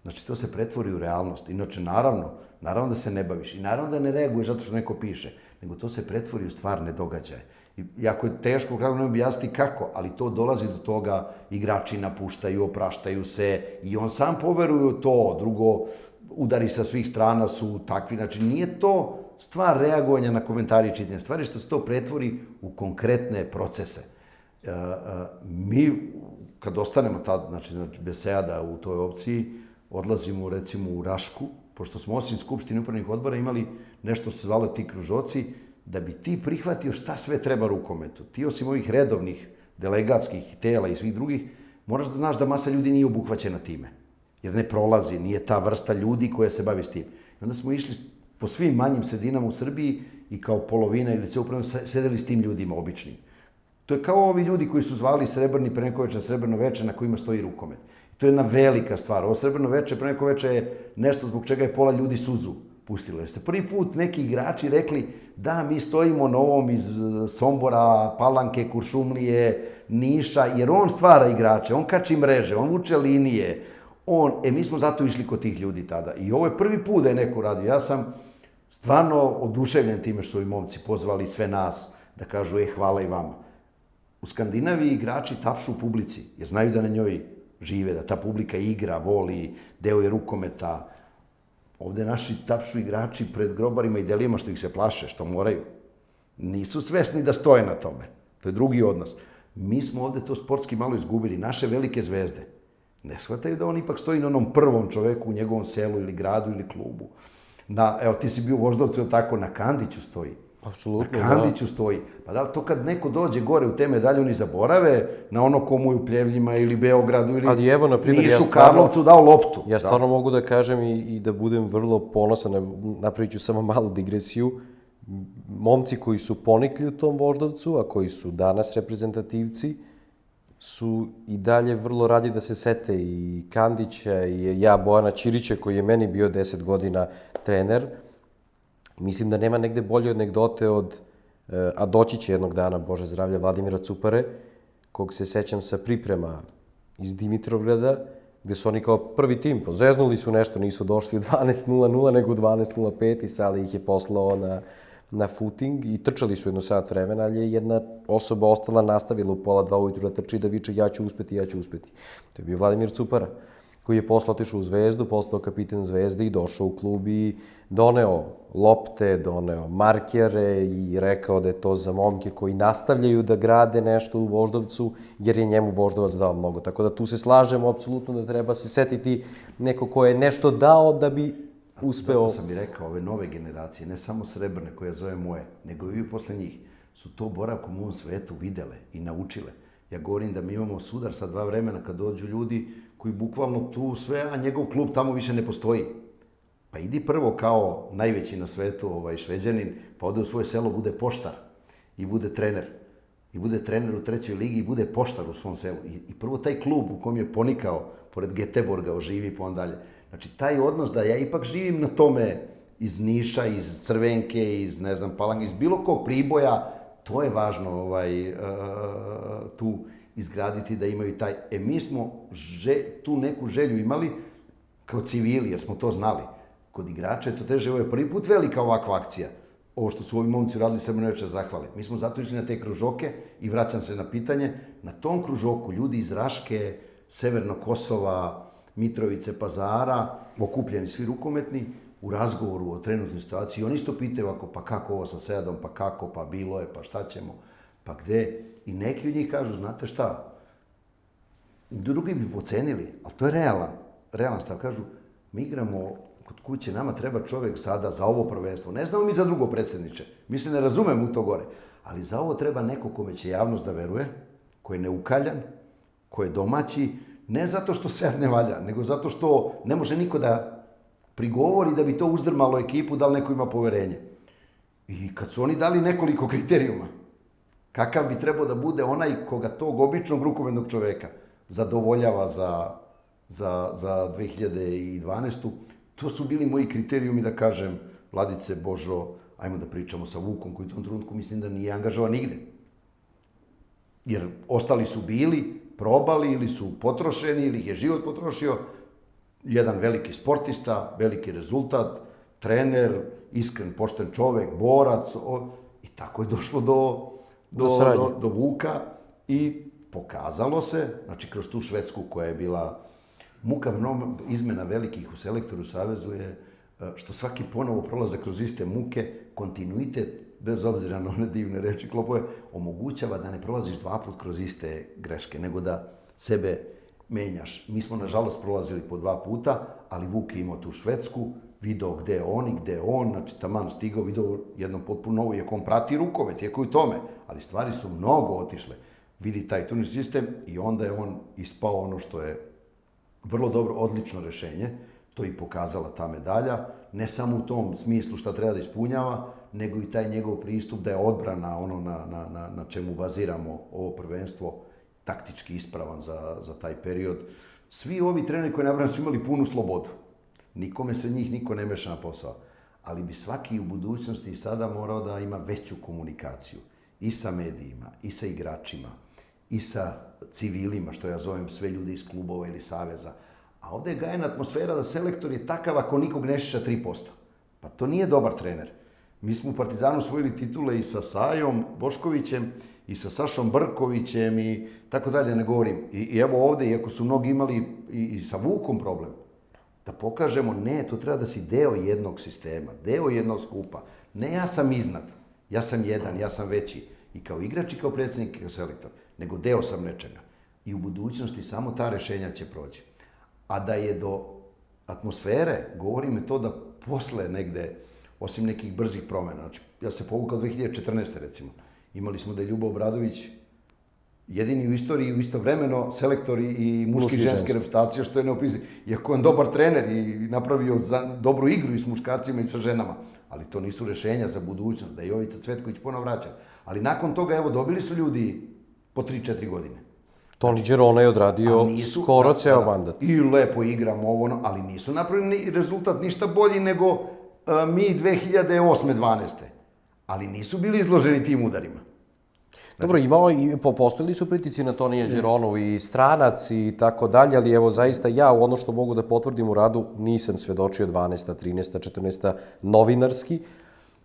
Znači, to se pretvori u realnost. Inače, naravno da se ne baviš. I naravno da ne reaguješ zato što neko piše. Nego to se pretvori u stvarne događaje. I jako je teško, kako ne objasniti kako, ali to dolazi do toga, igrači napuštaju, opraštaju se i on sam poveruje u to. Drugo, udari sa svih strana su takvi. Znači, nije to stvar reagovanja na komentari i čitanja. Stvar je što se to pretvori u konkretne procese. Mi, kad ostanemo tad, znači bez Seada u toj opciji, odlazimo recimo u Rašku, pošto smo osim Skupštine upravnih odbora imali nešto se zvalo ti kružoci, da bi ti prihvatio šta sve treba rukometu. Ti osim ovih redovnih delegatskih tela i svih drugih, moraš da znaš da masa ljudi nije obuhvaćena time. Jer ne prolazi, nije ta vrsta ljudi koja se bavi s tim. I onda smo išli po svim manjim sredinama u Srbiji i kao polovina ili sve upravo sedeli s tim ljudima običnim. To je kao ovi ljudi koji su zvali Srebrni pre neko veče, Srebrno veče na kojima stoji rukomet. To je jedna velika stvar. Ovo Srebrno veče pre neko veče je nešto zbog čega je pola ljudi suzu pustilo. Jer se prvi put neki igrači rekli da mi stojimo na ovom iz Sombora, Palanke, Kuršumlije, Niša, jer on stvara igrače, on kači mreže, on vuče linije, mi smo zato išli kod tih ljudi tada. I ovo je prvi put da je neko radio. Ja sam stvarno oduševljen time što su ovi momci pozvali sve nas da kažu hvala i vama. U Skandinaviji igrači tapšu u publici, jer znaju da na njoj žive, da ta publika igra, voli, deo je rukometa. Ovde naši tapšu igrači pred grobarima i delima što ih se plaše, što moraju. Nisu svesni da stoje na tome. To je drugi odnos. Mi smo ovde to sportski malo izgubili. Naše velike zvezde ne shvataju da on ipak stoji na onom prvom čoveku u njegovom selu ili gradu ili klubu. Evo, ti si bio u Voždovcu, ili tako, na Kandiću stoji. Apsolutno, na Kandiću stoji. Pa da li to kad neko dođe gore u te medalje, oni zaborave na ono komu je u Pljevljima ili Beogradu ili Nišu, Karlovcu dao loptu. Ja stvarno mogu da kažem i da budem vrlo ponosan, napravit ću samo malu digresiju. Momci koji su ponikli u tom Voždovcu, a koji su danas reprezentativci, su i dalje vrlo radi da se sete i Kandića i Bojana Ćirića koji je meni bio 10 godina trener. Mislim da nema negde bolje anegdote a doći će jednog dana, Bože zdravlja, Vladimira Cupare, kog se sećam sa priprema iz Dimitrovgrada, gde su oni kao prvi tim, zeznuli su nešto, nisu došli u 12:00, nego u 12:05 i Sale ih je poslao na footing i trčali su jedno sat vremena, ali je jedna osoba ostala, nastavila u 1:30 ujutru da trči, da viče ja ću uspeti. To je bio Vladimir Cupara, koji je posle otišao u Zvezdu, postao kapiten Zvezde i došao u klub i doneo lopte, doneo markere i rekao da je to za momke koji nastavljaju da grade nešto u Voždovcu, jer je njemu Voždovac dao mnogo. Tako da tu se slažemo apsolutno da treba se setiti neko ko je nešto dao da bi uspeo. Zato sam i rekao, ove nove generacije, ne samo srebrne koje zove moje, nego i posle njih, su to boravkom u ovom svetu videle i naučile. Ja govorim da mi imamo sudar sa 2 vremena kad dođu ljudi koji bukvalno tu sve, a njegov klub tamo više ne postoji. Pa idi prvo kao najveći na svetu Šveđanin, pa ode u svoje selo, bude poštar i bude trener. I bude trener u 3. ligi i bude poštar u svom selu. I prvo taj klub u kom je ponikao, pored Göteborga, oživi pa on dalje. Znači, taj odnos da ja ipak živim na tome iz Niša, iz Crvenke, iz, ne znam, Palanke, iz bilo kog Priboja, to je važno tu izgraditi da imaju taj... mi smo tu neku želju imali kao civili, jer smo to znali. Kod igrača je to teže, ovo je prvi put velika ovakva akcija. Ovo što su ovi momci uradili, se ne veče zahvale. Mi smo zato išli na te kružoke i vraćam se na pitanje. Na tom kružoku ljudi iz Raške, Severnog Kosova, Mitrovice, Pazara, okupljeni svi rukometni, u razgovoru o trenutnoj situaciji. Oni isto pitaju ovako, pa kako ovo sa Sedom, pa kako, pa bilo je, pa šta ćemo, pa gde. I neki od njih kažu, znate šta, drugi bi pocenili, ali to je realan stav. Kažu, mi igramo kod kuće, nama treba čovjek sada za ovo prvenstvo. Ne znamo mi za drugo predsjedniče, mi se ne razumemo u to gore, ali za ovo treba neko kome će javnost da veruje, ko je neukaljan, ko je domaći, ne zato što Sead ne valja, nego zato što ne može niko da prigovori da bi to uzdrmalo ekipu, da li neko ima poverenje. I kad su oni dali nekoliko kriterijuma, kakav bi trebao da bude onaj koga tog običnog rukometnog čoveka zadovoljava za 2012. To su bili moji kriterijumi da kažem, Vladice, Božo, ajmo da pričamo sa Vukom, koji u tom trenutku mislim da nije angažovan nigde. Jer ostali su bili, probali ili su potrošeni ili ih je život potrošio. Jedan veliki sportista, veliki rezultat, trener, iskren, pošten čovek, borac. I tako je došlo do Vuka i pokazalo se, znači kroz tu Švedsku koja je bila muka izmena velikih u selektoru Savezu je što svaki ponovo prolaze kroz iste muke, kontinuitet, bez obzira na one divne reči klopove, omogućava da ne prolaziš 2 puta kroz iste greške, nego da sebe menjaš. Mi smo, nažalost, prolazili po 2 puta, ali Vuk je imao tu Švedsku, video gde je on i gde je on, znači taman stigao, video jednom potpuno novo, iako on prati rukomet, iako i u tome, ali stvari su mnogo otišle. Vidi taj turnir sistem i onda je on ispao ono što je vrlo dobro, odlično rešenje, to i pokazala ta medalja, ne samo u tom smislu šta treba da ispunjava, nego i taj njegov pristup da je odbrana ono na čemu baziramo ovo prvenstvo taktički ispravan za taj period. Svi ovi treneri koji nabrajam su imali punu slobodu. Nikome se njih niko ne meša na posao. Ali bi svaki u budućnosti i sada morao da ima veću komunikaciju i sa medijima, i sa igračima, i sa civilima, što ja zovem sve ljude iz klubova ili saveza. A ovde je gajena atmosfera da selektor je takav ako nikog ne šiša 3%. Pa to nije dobar trener. Mi smo u Partizanu osvojili titule i sa Sajom Boškovićem, i sa Sašom Brkovićem i tako dalje, ne govorim. I evo ovde, iako su mnogi imali i sa Vukom problem, da pokažemo, ne, to treba da si deo jednog sistema, deo jednog skupa. Ne ja sam iznad, ja sam jedan, ja sam veći. I kao igrač i kao predsjednik i kao selektor, nego deo sam nečega. I u budućnosti samo ta rešenja će proći. A da je do atmosfere, govori me to da posle negde, osim nekih brzih promjena, znači ja se povukao 2014. recimo, imali smo da je Ljubo Obradović jedini u istoriji u istovremeno selektor i muški i ženske reprezentacije, što je neopisano. Iako je on dobar trener i napravio dobru igru i s muškarcima i sa ženama, ali to nisu rešenja za budućnost, da je Jovica Cvetković ponovo vraća. Ali nakon toga, evo, dobili su ljudi po 3-4 godine. Toni Đerona je odradio skoro ceo mandat. I lepo igramo ovo, ali nisu napravili rezultat ništa bolji nego mi 2008-12. Ali nisu bili izloženi tim udarima. Dobro, imao i postojali su pritici na Tonija Đeronu i stranac i tako dalje, ali evo zaista ja u ono što mogu da potvrdim u radu nisam svedočio 12. 13. 14. novinarski,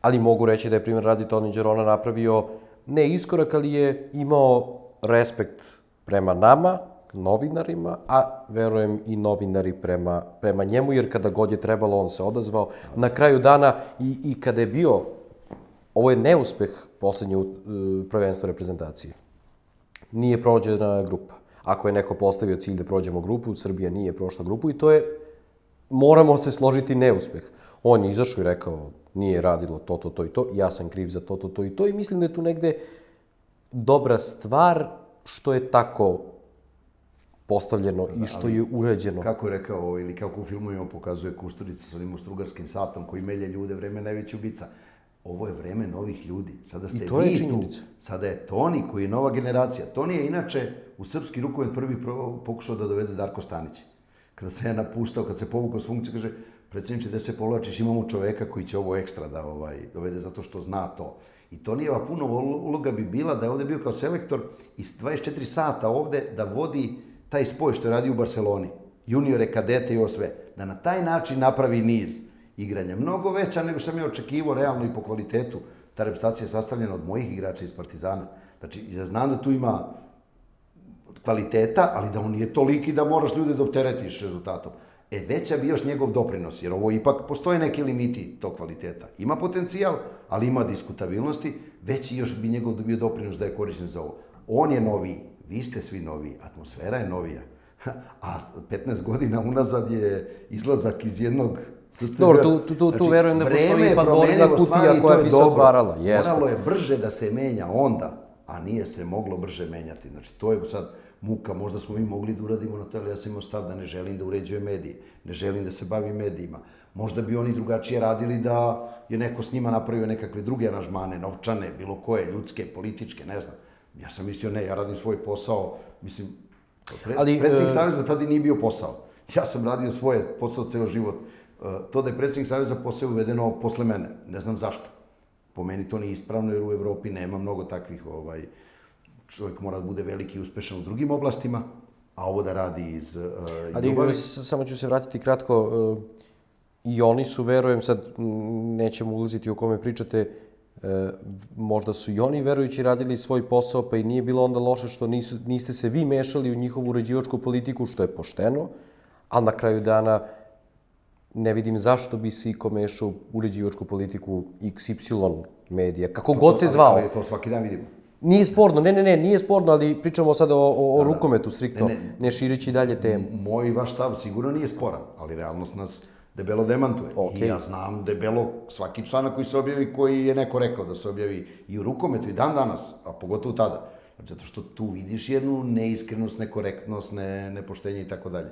ali mogu reći da je primjer radi Toni Đerona napravio ne iskorak, ali je imao respekt prema nama, novinarima, a verujem i novinari prema njemu, jer kada god je trebalo on se odazvao. Na kraju dana i kada je bio, ovo je neuspeh poslednje prvenstva reprezentacije. Nije prođena grupa. Ako je neko postavio cilj da prođemo grupu, Srbija nije prošla grupu i to je, moramo se složiti, neuspeh. On je izašao i rekao, nije radilo to i to, ja sam kriv za to i to i mislim da je tu negde dobra stvar što je tako postavljeno i što je urađeno. Kako je rekao, ili kako u filmovima pokazuje Kusturica sa onim strugarskim satom koji melje ljude, vreme najveća ubica. Ovo je vreme novih ljudi. Sada ste I to je vi činjenica. tu. Sada je Toni koji je nova generacija. Toni je inače u srpski rukomet prvi pokušao da dovede Darko Stanić. Kada se je napuštao, kad se povukao s funkcije, kaže, predsjedniče, gde se povlačiš, imamo čoveka koji će ovo ekstra da dovede zato što zna to. I Tonijeva puno uloga bi bila da je ovde bio kao selektor i 24 sata ovde da vodi taj spoj što je radio u Barceloni. Juniore, kadete i ovo sve. Da na taj način napravi niz igranja. Mnogo veća nego što sam ja očekivao realno i po kvalitetu. Ta reprezentacija je sastavljena od mojih igrača iz Partizana. Znači, ja znam da tu ima kvaliteta, ali da on nije toliki da moraš ljude da opteretiš rezultatom. Veća bi još njegov doprinos, jer ovo ipak postoje neki limiti tog kvaliteta. Ima potencijal, ali ima diskutabilnosti, veći još bi njegov bio doprinos da je korišten za ovo. On je noviji, vi ste svi noviji, atmosfera je novija. A 15 godina unazad je izlazak iz jednog SCG. Dobro, tu verujem da postoji Pandorina kutija koja bi se otvarala. Moralo je brže da se menja onda, a nije se moglo brže menjati. Znači, to je sad muka, možda smo mi mogli da uradimo na to, ali ja sam imao stav da ne želim da uređujem medije, ne želim da se bavim medijima. Možda bi oni drugačije radili da je neko s njima napravio nekakve druge aranžmane, novčane, bilo koje, ljudske, političke, ne znam. Ja sam mislio, ne, ja radim svoj posao, mislim, predsjednik Saveza tada i nije bio posao. Ja sam radio svoj posao ceo život. To da je predsjednik Saveza posao uvedeno posle mene, ne znam zašto. Po meni to nije ispravno, jer u Evropi nema mnogo takvih, čovjek mora da bude veliki i uspešan u drugim oblastima, a ovo da radi iz ljubavi. Ali samo ću se vratiti kratko, i oni su, verujem, sad nećemo ulaziti o kome pričate, možda su i oni verujući radili svoj posao, pa i nije bilo onda loše što niste se vi mešali u njihovu uređivačku politiku, što je pošteno, ali na kraju dana ne vidim zašto bi se iko mešao u uređivačku politiku XY medija, kako god se zvao. Ali to svaki dan vidimo. Nije sporno, nije sporno, ali pričamo sada o rukometu striktno, ne širići dalje temu. Moj i vaš stav sigurno nije sporan, ali realnost nas debelo demantuje. I ja znam debelo svaki članak koji se objavi, koji je neko rekao da se objavi i u rukometu i dan danas, a pogotovo tada. Zato što tu vidiš jednu neiskrenost, nekorektnost, nepoštenje i tako dalje.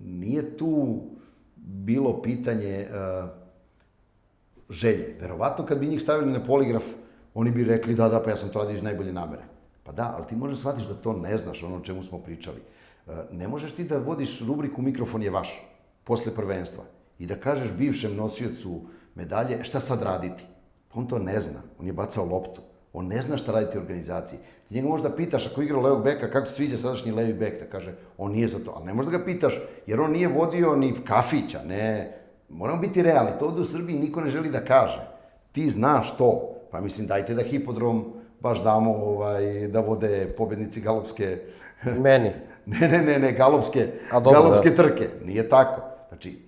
Nije tu bilo pitanje želje. Verovatno kad bi njih stavili na poligraf, oni bi rekli da, pa ja sam to radio iz najbolje namere. Pa da, ali ti možeš shvatiti da to ne znaš, ono o čemu smo pričali. Ne možeš ti da vodiš rubriku Mikrofon je vaš, posle prvenstva, i da kažeš bivšem nosiocu medalje šta sad raditi. On to ne zna, on je bacao loptu. On ne zna šta raditi u organizaciji. Ti njega možda pitaš, ako igra levog beka, kako ti sviđa sadašnji levi bek, da kaže, on nije za to. Ali ne možda ga pitaš, jer on nije vodio ni kafića, ne. Moramo biti realni, to ovde u Srbiji niko ne želi da kaže. Ti znaš to. Pa mislim, dajte da hipodrom baš damo da vode pobednici galopske... Meni? Ne, galopske trke. Nije tako. Znači,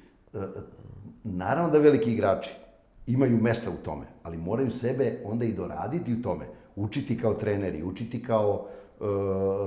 naravno da veliki igrači imaju mesta u tome, ali moraju sebe onda i doraditi u tome. Učiti kao treneri, učiti kao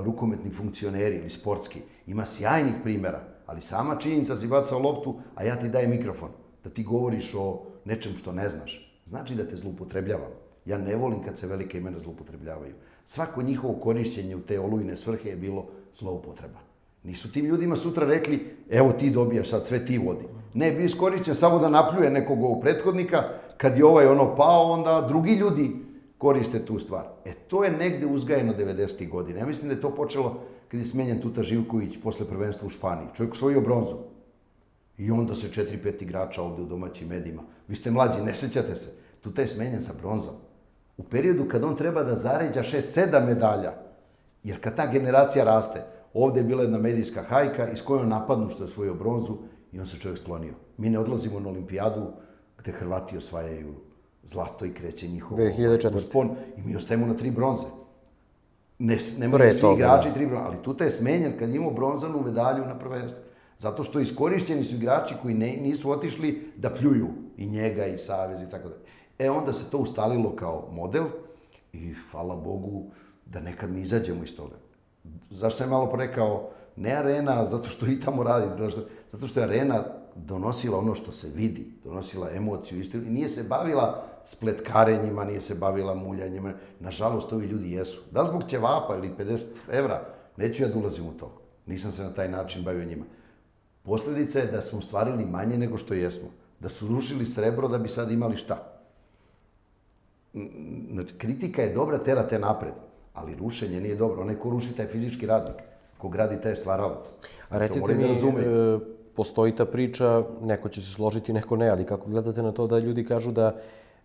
rukometni funkcioneri ili sportski. Ima sjajnih primjera, ali sama činjenica si bacao loptu, a ja ti dajem mikrofon, da ti govoriš o nečem što ne znaš. Znači da te zloupotrebljavam. Ja ne volim kad se velike imena zloupotrebljavaju. Svako njihovo korišćenje u te olujne svrhe je bilo zloupotreba. Nisu tim ljudima sutra rekli, evo ti dobijaš sad, sve ti vodi. Ne, bio iskorišćen samo da napljuje nekog ovog prethodnika, kad je ovaj pao, onda drugi ljudi koriste tu stvar. To je negde uzgajeno 90. godine. Ja mislim da je to počelo kad je smenjen Tuta Živković posle prvenstva u Španiji. Čovjek osvojio bronzu. I onda se 4-5 igrača ovde u domaćim medijima. Vi ste mlađi, ne sećate se. Tuta je smenjen sa bronzom. u periodu kad on treba da zaređa 6-7 medalja, jer kad ta generacija raste, ovde je bila jedna medijska hajka iz koje on napadnu što je osvojio bronzu i on se čovjek sklonio. Mi ne odlazimo na olimpijadu gde Hrvati osvajaju zlato i kreće njihovo 2004. uspon i mi ostajemo na 3 bronze. Ne mogu svi igrači 3 bronze, ali Tuta je smenjen kad je imao bronzanu medalju na prvenstvu. Zato što iskorišćeni su igrači koji nisu otišli da pljuju i njega i Savez i tako dalje. Onda se to ustalilo kao model i hvala Bogu da nekad mi izađemo iz toga. Zašto sam malo porekao, ne arena zato što i tamo radi, zato što je arena donosila ono što se vidi, donosila emociju, istinu i nije se bavila spletkarenjima, nije se bavila muljanjima. Nažalost, ovi ljudi jesu. Da li zbog ćevapa ili 50 evra, neću ja da ulazim u to. Nisam se na taj način bavio njima. Posledica je da smo stvarili manje nego što jesmo. Da su rušili srebro da bi sad imali šta. Kritika je dobra, tera te napred, ali rušenje nije dobro. Onaj ko ruši taj fizički radnik, ko gradi taj stvaralac. A recite mi, postoji ta priča, neko će se složiti, neko ne, ali kako gledate na to da ljudi kažu da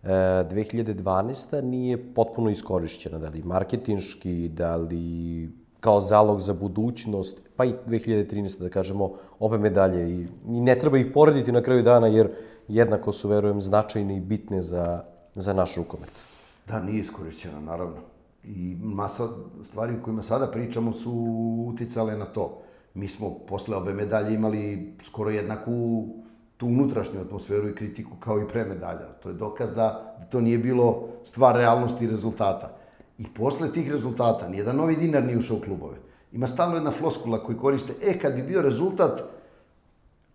2012. nije potpuno iskorišćena, da li marketinški, da li kao zalog za budućnost, pa i 2013. da kažemo, obe medalje i ne treba ih porediti na kraju dana jer jednako su, verujem, značajne i bitne za naš rukomet. Da, nije iskorišćena, naravno. I masa stvari o kojima sada pričamo su uticale na to. Mi smo posle obe medalje imali skoro jednaku tu unutrašnju atmosferu i kritiku kao i pre medalja. To je dokaz da to nije bilo stvar realnosti i rezultata. I posle tih rezultata nijedan novi dinar nije ušao u klubove. Ima stalno jedna floskula koju koriste, kad bi bio rezultat,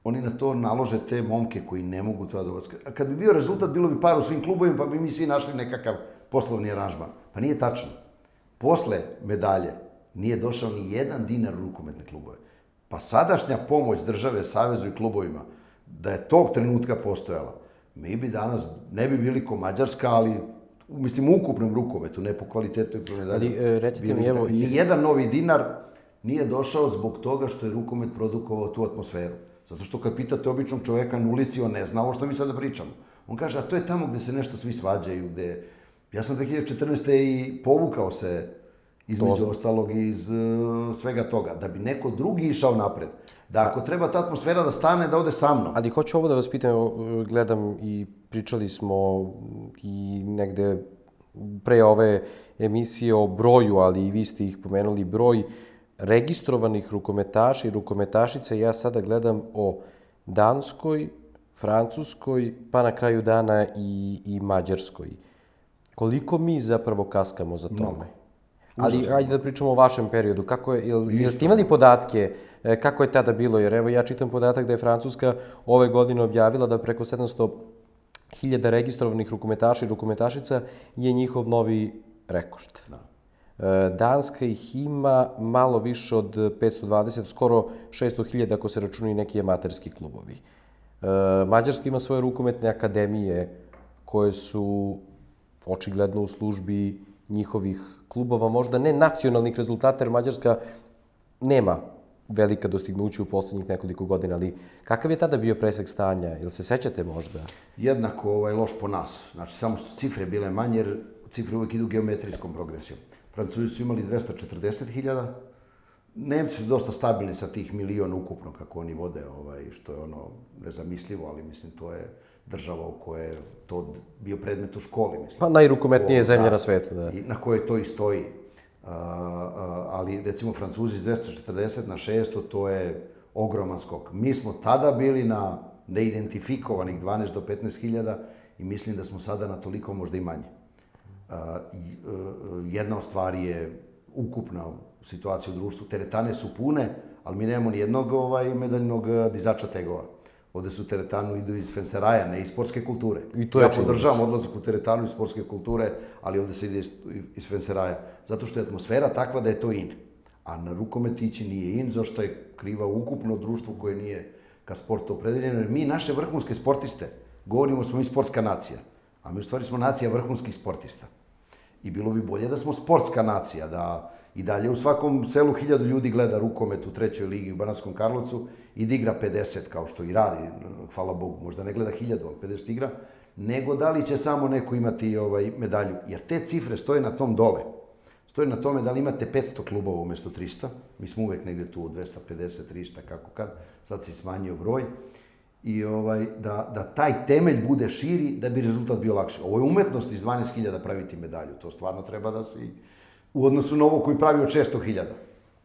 oni na to nalože te momke koji ne mogu to da odskaju. A kad bi bio rezultat, bilo bi par u svim klubovima, pa bi mi svi našli nekakav poslovni aranžman. Pa nije tačno. Posle medalje nije došao ni jedan dinar u rukometne klubove. Pa sadašnja pomoć države, savezu i klubovima, da je tog trenutka postojala, mi bi danas, ne bi bili ko Mađarska, ali mislim u ukupnom rukometu, ne po kvalitetu i po medalju. Ali recite mi, evo... Nijedan novi dinar nije došao zbog toga što je rukomet produkovao tu atmosferu. Zato što kad pitate običnog čoveka na ulici, on ne zna ovo što mi sada pričamo. On kaže, a to je tamo gde se nešto svi svađaju, gde... Ja sam 2014. i povukao se između ostalog iz svega toga, da bi neko drugi išao napred. Da ako treba ta atmosfera da stane, da ode sa mnom. Ali hoću ovo da vas pitam, gledam i pričali smo i negde pre ove emisije o broju, ali i vi ste ih pomenuli, broj registrovanih rukometaša i rukometašica. Ja sada gledam o Danskoj, Francuskoj, pa na kraju dana i Mađarskoj. Koliko mi zapravo kaskamo za tome? Ali ajde da pričamo o vašem periodu. Jel ste imali podatke kako je tada bilo? Jer evo ja čitam podatak da je Francuska ove godine objavila da preko 700.000 registrovanih rukometaša i rukometašica je njihov novi rekord. Danska ih ima malo više od 520, skoro 600.000 ako se računaju neki amaterski klubovi. Mađarska ima svoje rukometne akademije koje su očigledno u službi njihovih klubova, možda ne nacionalnih rezultata, jer Mađarska nema velika dostignuća u poslednjih nekoliko godina, ali kakav je tada bio presek stanja? Jel se sećate možda? Jednako loš po nas. Znači, samo su cifre bile manje, jer cifre uvek idu geometrijskom progresijom. Francuzi su imali 240.000, Nemci su dosta stabilni sa tih miliona ukupno, kako oni vode, što je nezamislivo, ali mislim, to je država u kojoj je to bio predmet u školi, mislim. Pa najrukometnije zemlje na svetu, da. Na kojoj to i stoji. Ali, recimo, Francuzi iz 240 na 600, to je ogroman skok. Mi smo tada bili na neidentifikovanih 12 do 15.000 i mislim da smo sada na toliko, možda i manje. Jedna od stvari je ukupna situacija u društvu. Teretane su pune, ali mi nemamo ni jednog medaljnog dizača tegova. Ovde su teretanu idu iz fenseraja, ne iz sportske kulture. Ja podržavam odlazak u teretanu iz sportske kulture, ali ovde se ide iz fenseraja. Zato što je atmosfera takva da je to in. A na rukomet ići nije in, zašto je kriva ukupno društvo koje nije ka sportu opredeljeno. Jer mi, naše vrhunske sportiste, govorimo smo mi sportska nacija, a mi u stvari smo nacija vrhunskih sportista. I bilo bi bolje da smo sportska nacija, da i dalje u svakom selu 1000 ljudi gleda rukomet u 3. ligi u Banatskom Karlovcu i da igra 50, kao što i radi, hvala Bogu, možda ne gleda 1000, ali 50 igra, nego da li će samo neko imati medalju. Jer te cifre stoje na tom dole. Stoje na tome da li imate 500 klubova umjesto 300. Mi smo uvek negde tu 250, 300, kako kad. Sad se smanjio broj. I da taj temelj bude širi, da bi rezultat bio lakši. Ovo je umetnost iz 12.000 praviti medalju. To stvarno treba da se u odnosu na ovo koji pravi od 600.000.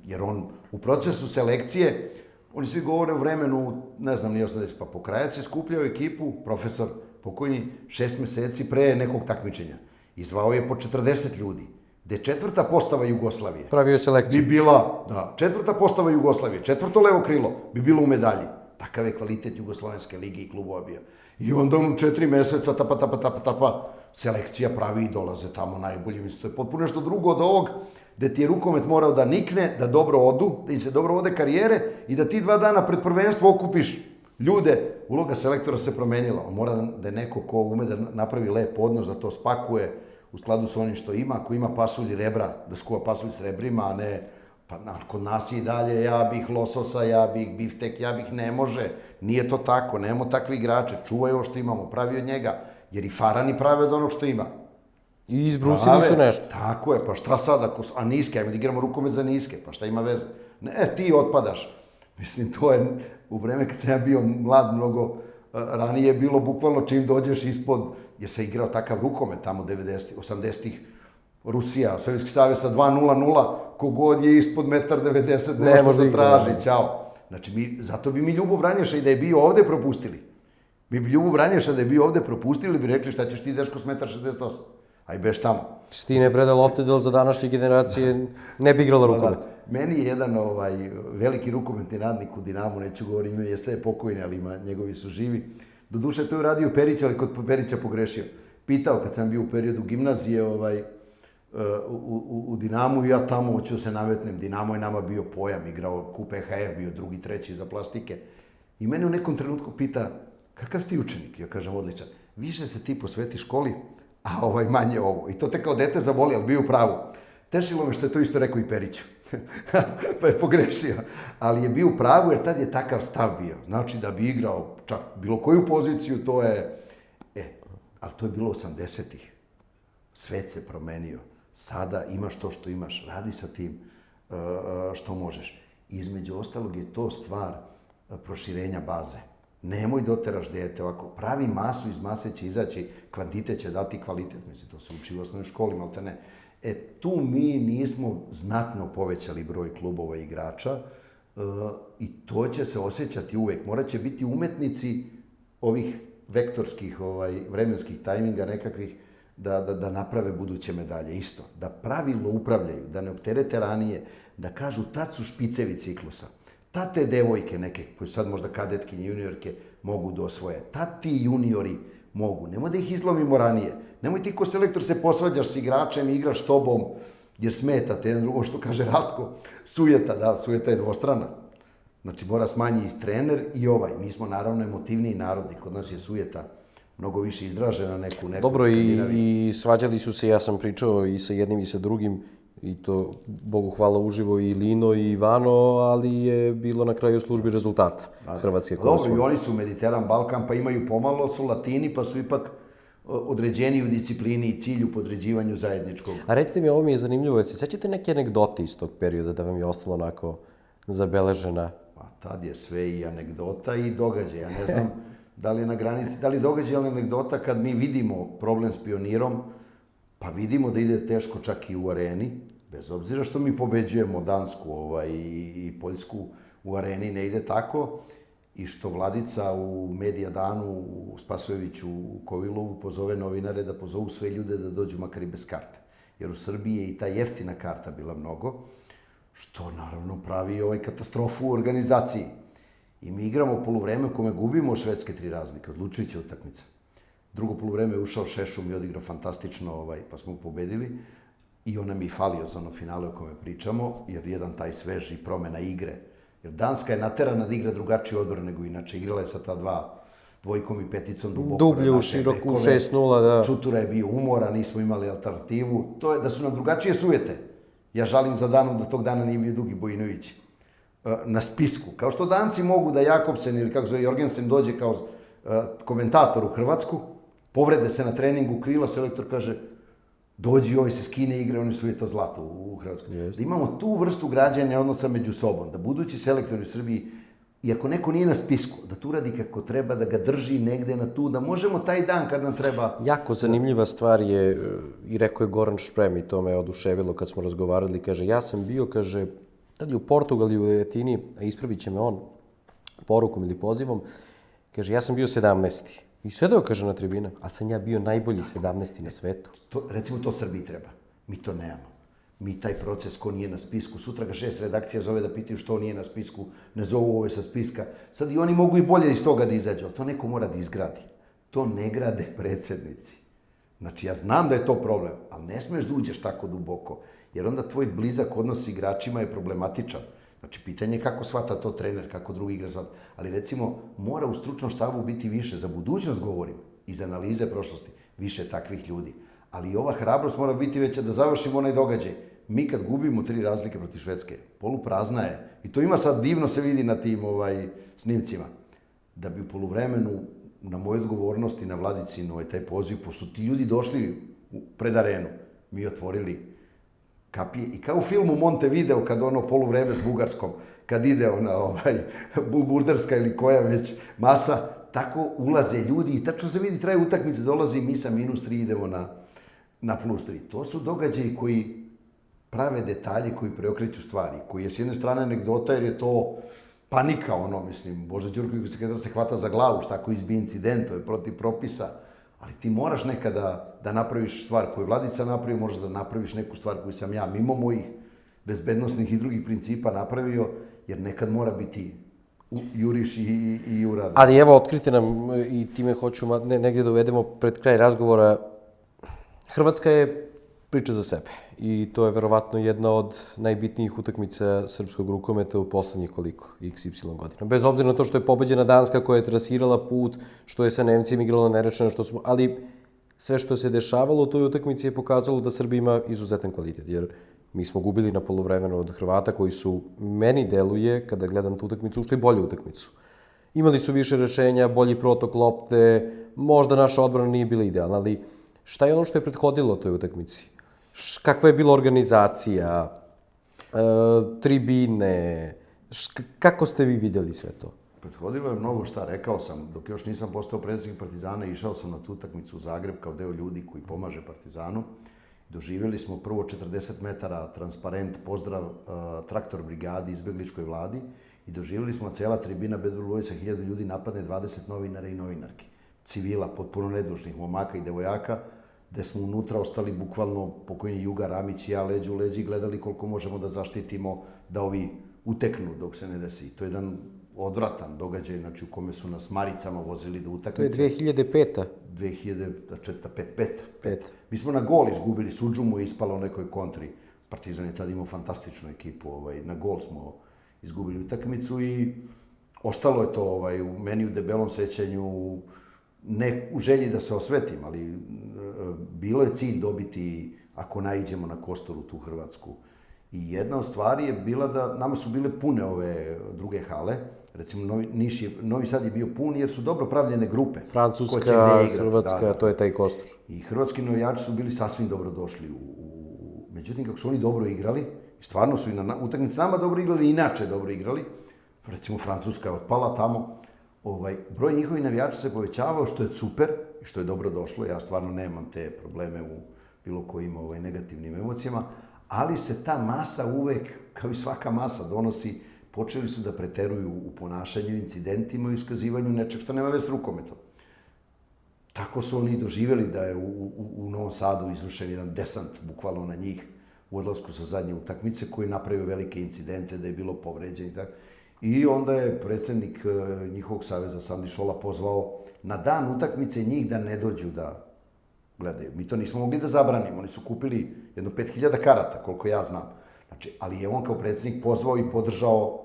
Jer on u procesu selekcije, oni svi govore u vremenu, ne znam nije 80, pa Pokrajac je skupljao ekipu, profesor pokojni, 6 meseci pre nekog takmičenja. Izvao je po 40 ljudi. Gde četvrta postava Jugoslavije Pravio je selekciju. bi bila, četvrta postava Jugoslavije, četvrto levo krilo bi bilo u medalji. Takav je kvalitet Jugoslovenske lige i klubova bio. I onda 4 meseca, tapa, selekcija pravi i dolaze tamo najbolji. Mislim, to je potpuno nešto drugo od ovog, gde ti je rukomet morao da nikne, da dobro odu, da im se dobro vode karijere i da ti 2 dana pred prvenstvo okupiš ljude. Uloga selektora se promenila. On mora da je neko ko ume da napravi lep odnos, da to spakuje u skladu sa onim što ima. Ako ima pasulj i rebra, da skuva pasulj s rebrima, a ne, pa kod nas i dalje, ja bih lososa, ja bih biftek, ja bih, ne može. Nije to tako, nemamo takve igrače. Čuvaj ovo što imamo, pravi od njega. Jer i Farani prave od onog što ima. I izbrusili su nešto. Tako je, pa šta sad, a niske, ajmo da igramo rukomet za niske, pa šta ima veze? Ne, ti otpadaš. Mislim, to je, u vreme kad sam ja bio mlad, mnogo ranije je bilo bukvalno čim dođeš ispod, jer se igrao takav rukomet tamo 90-ih, 80-ih, Rusija, Sovjetski savez sa 2-0-0, kogod je ispod 1,90 m, ne može da traži, ćao. Znači, zato bi mi Ljubo Vranješa i da je bio ovde propustili. Mi bi Ljubu Vranješa da je bio ovde propustili, bi rekli šta ćeš ti, dečko, s 1,68 m. Aj beš tamo. Stine Breda Loftedel za današnje generacije ne bi igrala rukomet. Meni je jedan veliki rukometni radnik u Dinamu, neću govorim, jeste pokojni, ali njegovi su živi. Doduše, to je uradio Perić, ali kod Perića pogrešio. Pitao kad sam bio u periodu gimnazije u Dinamu i ja tamo hoću da se nametnem. Dinamo je nama bio pojam, igrao kup EHF, bio 2., 3. za plastike. I mene u nekom trenutku pita, kakav si ti učenik? Ja kažem, odličan. Više se ti posveti školi, a manje ovo. I to te kao dete zaboli, ali bio u pravu. Tešilo me što je to isto rekao i Periću. Pa je pogrešio. Ali je bio u pravu jer tad je takav stav bio. Znači da bi igrao čak bilo koju poziciju, to je... ali to je bilo 80-ih. Svet se promenio. Sada imaš to što imaš. Radi sa tim što možeš. Između ostalog je to stvar proširenja baze. Nemoj doteraš dete ovako. Pravi masu, iz mase će izaći, kvantitet će dati kvalitet. Mislim, to se uči u osnovnoj školi, malte ne. Tu mi nismo znatno povećali broj klubova i igrača i to će se osjećati uvek. Morat će biti umetnici ovih vektorskih, vremenskih tajminga nekakvih da naprave buduće medalje. Isto, da pravilno upravljaju, da ne opterete ranije, da kažu tad su špicevi ciklusa. Tad te devojke neke, koje su sad možda kadetkinje, juniorke, mogu da osvoje. Tad ti juniori mogu. Nemoj da ih izlomimo ranije. Nemoj ti ko selektor se posvađaš s igračem i igraš s tobom, jer smeta te, jedan drugo što kaže Rastko, sujeta, sujeta je dvostrana. Znači mora smanji i trener i Mi smo naravno emotivniji narodi, kod nas je sujeta mnogo više izražena neku... Dobro, i svađali su se, ja sam pričao i sa jednim i sa drugim, i to, Bogu hvala, uživo i Lino i Ivano, ali je bilo na kraju službi rezultata Hrvatske. Dobro, i oni su Mediteran, Balkan, pa imaju pomalo, su Latini, pa su ipak određeni u disciplini i cilju podređivanju zajedničkog. A recite mi, ovo mi je zanimljivo, se sećate neke anegdote iz tog perioda da vam je ostalo onako zabeležena? Pa tad je sve i anegdota i događaj. Ja ne znam da li je na granici, da li događaj ili anegdota kad mi vidimo problem s Pionirom, pa vidimo da ide teško čak i u areni, bez obzira što mi pobeđujemo Dansku i Poljsku u areni, ne ide tako, i što Vladica u Medija danu u Spasojeviću u Kovilovu pozove novinare da pozovu sve ljude da dođu makar i bez karte. Jer u Srbiji je i ta jeftina karta bila mnogo, što naravno pravi katastrofu u organizaciji. I mi igramo poluvreme u kome gubimo švedske 3 razlike, odlučujuća utakmica. Drugo poluvreme je ušao Šešum i odigrao fantastično, pa smo pobedili. I on nam je falio za ono finale o kome pričamo, jer jedan taj sveži promena igre. Jer Danska je naterana da igra drugačiji odbor nego inače. Igrala je sa ta 2 i 5 duboko. Dublje u široku, 6-0, da. Čutura je bio umoran, nismo imali alternativu. To je da su nam drugačije sujete. Ja žalim za danom da tog dana nije bio Dugi Bojinović na spisku. Kao što Danci mogu da Jakobsen ili kako zove Jorgensen dođe kao komentator u Hrvatsku, Povrede se na treningu krila, selektor kaže dođi, ovaj se skine igre, oni su to zlato u Hrvatskoj. Da imamo tu vrstu građanja odnosa među sobom, da budući selektori u Srbiji, i ako neko nije na spisku, da tu radi kako treba, da ga drži negde na tu, da možemo taj dan kad nam treba... Jako zanimljiva stvar je, i rekao je Goran Šprem, i to me oduševilo kad smo razgovarali, kaže, ja sam bio, kaže, tad je u Portugal i u Argentini, a ispravit će me on porukom ili pozivom, kaže, ja sam bio 17. I sedeo, kaže, na tribina, ali sam ja bio najbolji 17. na svetu. Recimo, to Srbiji treba. Mi to nemamo. Mi taj proces ko nije na spisku, sutra ga 6 redakcija zove da pitaju što nije na spisku, ne zovu ove sa spiska. Sad i oni mogu i bolje iz toga da izađu, ali to neko mora da izgradi. To ne grade predsjednici. Znači, ja znam da je to problem, ali ne smeš da uđeš tako duboko, jer onda tvoj blizak odnos s igračima je problematičan. Znači, pitanje je kako shvata to trener, kako drugi igrač shvata. Ali recimo, mora u stručnom štabu biti više, za budućnost govorim, iz analize prošlosti, više takvih ljudi. Ali i ova hrabrost mora biti veća da završimo onaj događaj. Mi kad gubimo 3 razlike protiv Švedske, poluprazna je, i to ima sad divno se vidi na tim snimcima, da bi u poluvremenu, na moju odgovornost i na Vladicinu, taj poziv, pošto ti ljudi došli pred arenu, mi otvorili kapije. I kao u filmu Montevideo, kad ono poluvreme s Bugarskom, kad ide ona Burdarska ili koja već masa, tako ulaze ljudi i tačno se vidi, traje utakmice, dolazi mi sa -3, idemo na +3. To su događaji koji prave detalje, koji preokreću stvari, koji je s jedne strane anegdota jer je to panika, mislim, Boža Đurković se hvata za glavu, šta ako izbi incident, to je protiv propisa, ali ti moraš nekada da napraviš stvar koju Vladica napravi, možeš da napraviš neku stvar koju sam ja mimo mojih bezbednosnih i drugih principa napravio, jer nekad mora biti juriš i uradi. Ali evo, otkrite nam, i time hoću negdje da uvedemo pred kraj razgovora, Hrvatska je priča za sebe i to je verovatno jedna od najbitnijih utakmica srpskog rukometa u poslednjih XY godina. Bez obzira na to što je pobeđena Danska koja je trasirala put, što je sa Nemcima igrala nerečeno, ali sve što se dešavalo u toj utakmici je pokazalo da Srbija ima izuzetan kvalitet, jer mi smo gubili na poluvremenu od Hrvata koji su, meni deluje, kada gledam tu utakmicu, ušli bolju utakmicu. Imali su više rešenja, bolji protok lopte, možda naša odbrana nije bila idealna, ali šta je ono što je prethodilo toj utakmici? Kakva je bila organizacija, tribine, kako ste vi vidjeli sve to? Prethodilo je mnogo šta, rekao sam, dok još nisam postao predsjednik Partizana, išao sam na tu utakmicu u Zagreb kao deo ljudi koji pomaže Partizanu. Doživjeli smo prvo 40 metara transparent, pozdrav traktor brigadi, izbegličkoj vladi, i doživjeli smo cijela tribina bezbroj sa 1000 ljudi napadne 20 novinara i novinarki. Civila, potpuno nedužnih momaka i devojaka, gde smo unutra ostali bukvalno pokojni Juga Ramić i ja leđu u leđi, gledali koliko možemo da zaštitimo da ovi uteknu dok se ne desi. To je jedan odvratan događaj, znači u kome su nas maricama vozili do utakmice. To je 2005. 2005. Mi smo na gol izgubili, Sudžumu je ispala u nekoj kontri. Partizan je tada imao fantastičnu ekipu, na gol smo izgubili utakmicu i ostalo je to u meni u debelom sećanju, ne u želji da se osvetim, ali bilo je cilj dobiti, ako naiđemo na Kostoru, tu Hrvatsku. I jedna od stvari je bila da nama su bile pune ove druge hale, recimo Novi Sad je bio pun jer su dobro pravljene grupe. Francuska, Hrvatska, to je taj Kostor. I hrvatski navijači su bili sasvim dobro došli. Međutim, kako su oni dobro igrali, stvarno su i na utakmici nama dobro igrali i inače dobro igrali, recimo Francuska je otpala tamo, broj njihovih navijača se povećavao, što je super i što je dobro došlo. Ja stvarno nemam te probleme u bilo kojim negativnim emocijama, ali se ta masa uvek, kao i svaka masa, donosi, počeli su da preteruju u ponašanju, incidentima i iskazivanju nečeg što nema veze s rukometom. Tako su oni doživjeli da je u Novom Sadu izvršen jedan desant, bukvalno na njih, u odlasku sa zadnje utakmice, koji je napravio velike incidente, da je bilo povređen i tako. I onda je predsjednik njihovog saveza, Sandi Šola, pozvao na dan utakmice njih da ne dođu da gledaju. Mi to nismo mogli da zabranimo, oni su kupili jedno 5000 karata, koliko ja znam. Znači, ali je on kao predsjednik pozvao i podržao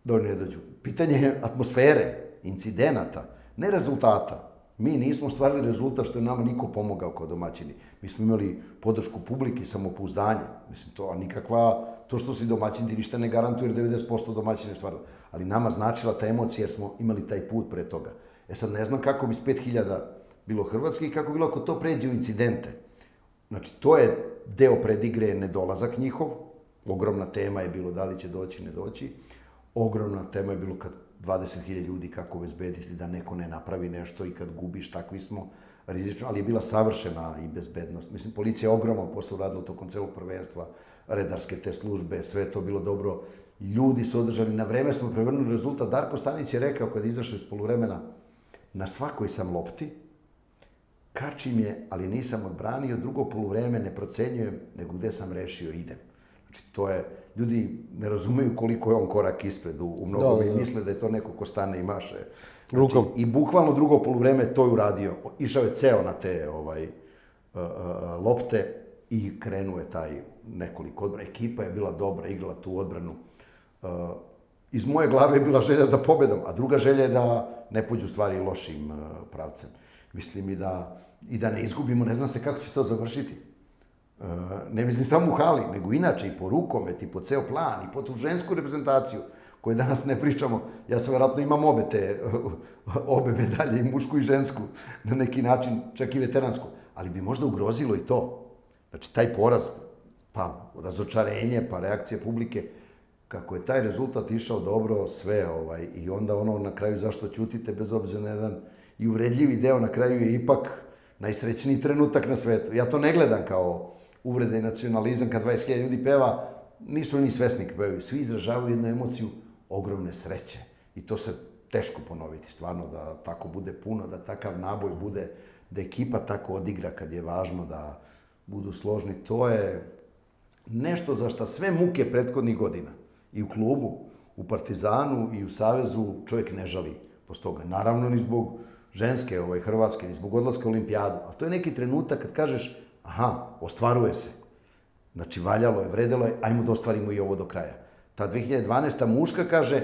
da oni ne dođu. Pitanje je atmosfere, incidenata, ne rezultata. Mi nismo ostvarili rezultat što je nama niko pomogao kao domaćini. Mi smo imali podršku publike i samopouzdanje. Mislim, to što si domaćin ti ništa ne garantuje jer 90% domaćina je stvarno. Ali nama značila ta emocija jer smo imali taj put pre toga. Sad ne znam kako bi s 5000 bilo hrvatski i kako bilo ako to pređe u incidente. Znači, to je deo predigre, nedolazak njihov. Ogromna tema je bilo da li će doći, ne doći. Ogromna tema je bilo kad 20.000 ljudi kako obezbediti da neko ne napravi nešto i kad gubiš, takvi smo rizično, ali je bila savršena i bezbednost. Mislim, policija je ogroman posao uradila tokom celog prvenstva, redarske te službe, sve je to bilo dobro. Ljudi su održani, na vreme smo prevrnuli rezultat. Darko Stanić je rekao kad je izašao iz poluvremena, na svakoj sam lopti, kačim je, ali nisam odbranio, drugo poluvreme ne procenjujem, nego gde sam rešio idem. Znači, to je, ljudi ne razumeju koliko je on korak ispred u mnogome i misle da je to neko ko stane i maše. Znači, rukom. I bukvalno drugo poluvreme to je uradio. Išao je ceo na te lopte i krenuo je taj nekoliko odbrana. Ekipa je bila dobra, igrala tu odbranu. Iz moje glave je bila želja za pobedom, a druga želja je da ne pođu stvari lošim pravcem. Mislim i da ne izgubimo, ne znam se kako će to završiti. Ne mislim samo u hali, nego inače i po rukomet, i po ceo plan, i po tu žensku reprezentaciju, koju danas ne pričamo. Ja sam vjerojatno imam obe medalje, i mušku i žensku, na neki način, čak i veteransku. Ali bi možda ugrozilo i to. Znači, taj poraz, pa razočarenje, pa reakcija publike, kako je taj rezultat išao dobro, sve, i onda ono na kraju zašto ćutite, bez obzira na jedan i uvredljivi deo, na kraju je ipak najsrećniji trenutak na svetu. Ja to ne gledam kao uvrede i nacionalizam, kad 20.000 ljudi peva, nisu ni svesni kad pevaju. Svi izražavaju jednu emociju ogromne sreće. I to se teško ponoviti, stvarno, da tako bude puno, da takav naboj bude, da ekipa tako odigra kad je važno da budu složni. To je nešto za što sve muke prethodnih godina. I u klubu, u Partizanu i u Savezu čovjek ne žali posle toga. Naravno, ni zbog ženske, Hrvatske, ni zbog odlaska u Olimpijadu. A to je neki trenutak kad kažeš, aha, ostvaruje se. Znači, valjalo je, vredelo je, ajmo da ostvarimo i ovo do kraja. Ta 2012. muška kaže,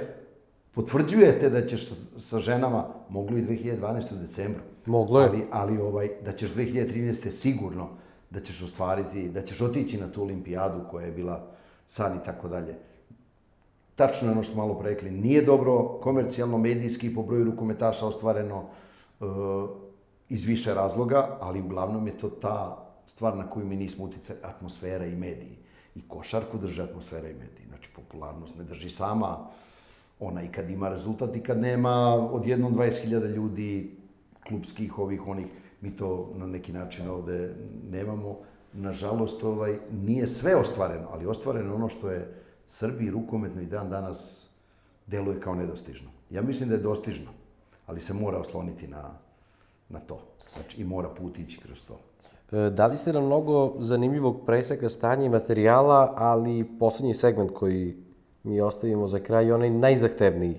potvrđujete da ćeš sa ženama, moglo i 2012. u decembru. Moglo je. Ali da ćeš 2013. sigurno, da ćeš ostvariti, da ćeš otići na tu Olimpijadu koja je bila san i tako dalje. Tačno je ono što smo malo rekli, nije dobro komercijalno, medijski po broju rukometaša ostvareno iz više razloga, ali uglavnom je to ta stvar na koju mi nismo uticali, atmosfera i mediji. I košarku drže atmosfera i mediji. Znači, popularnost ne drži sama ona i kad ima rezultat i kad nema odjednom 20.000 ljudi, klubskih onih, mi to na neki način ovde nemamo. Nažalost, nije sve ostvareno, ali ostvareno ono što je Srbiji rukometno i dan danas deluje kao nedostižno. Ja mislim da je dostižno, ali se mora osloniti na to. Znači, i mora put ići kroz to. Dali ste nam mnogo zanimljivog preseka stanja i materijala, ali poslednji segment koji mi ostavimo za kraj je onaj najzahtevniji,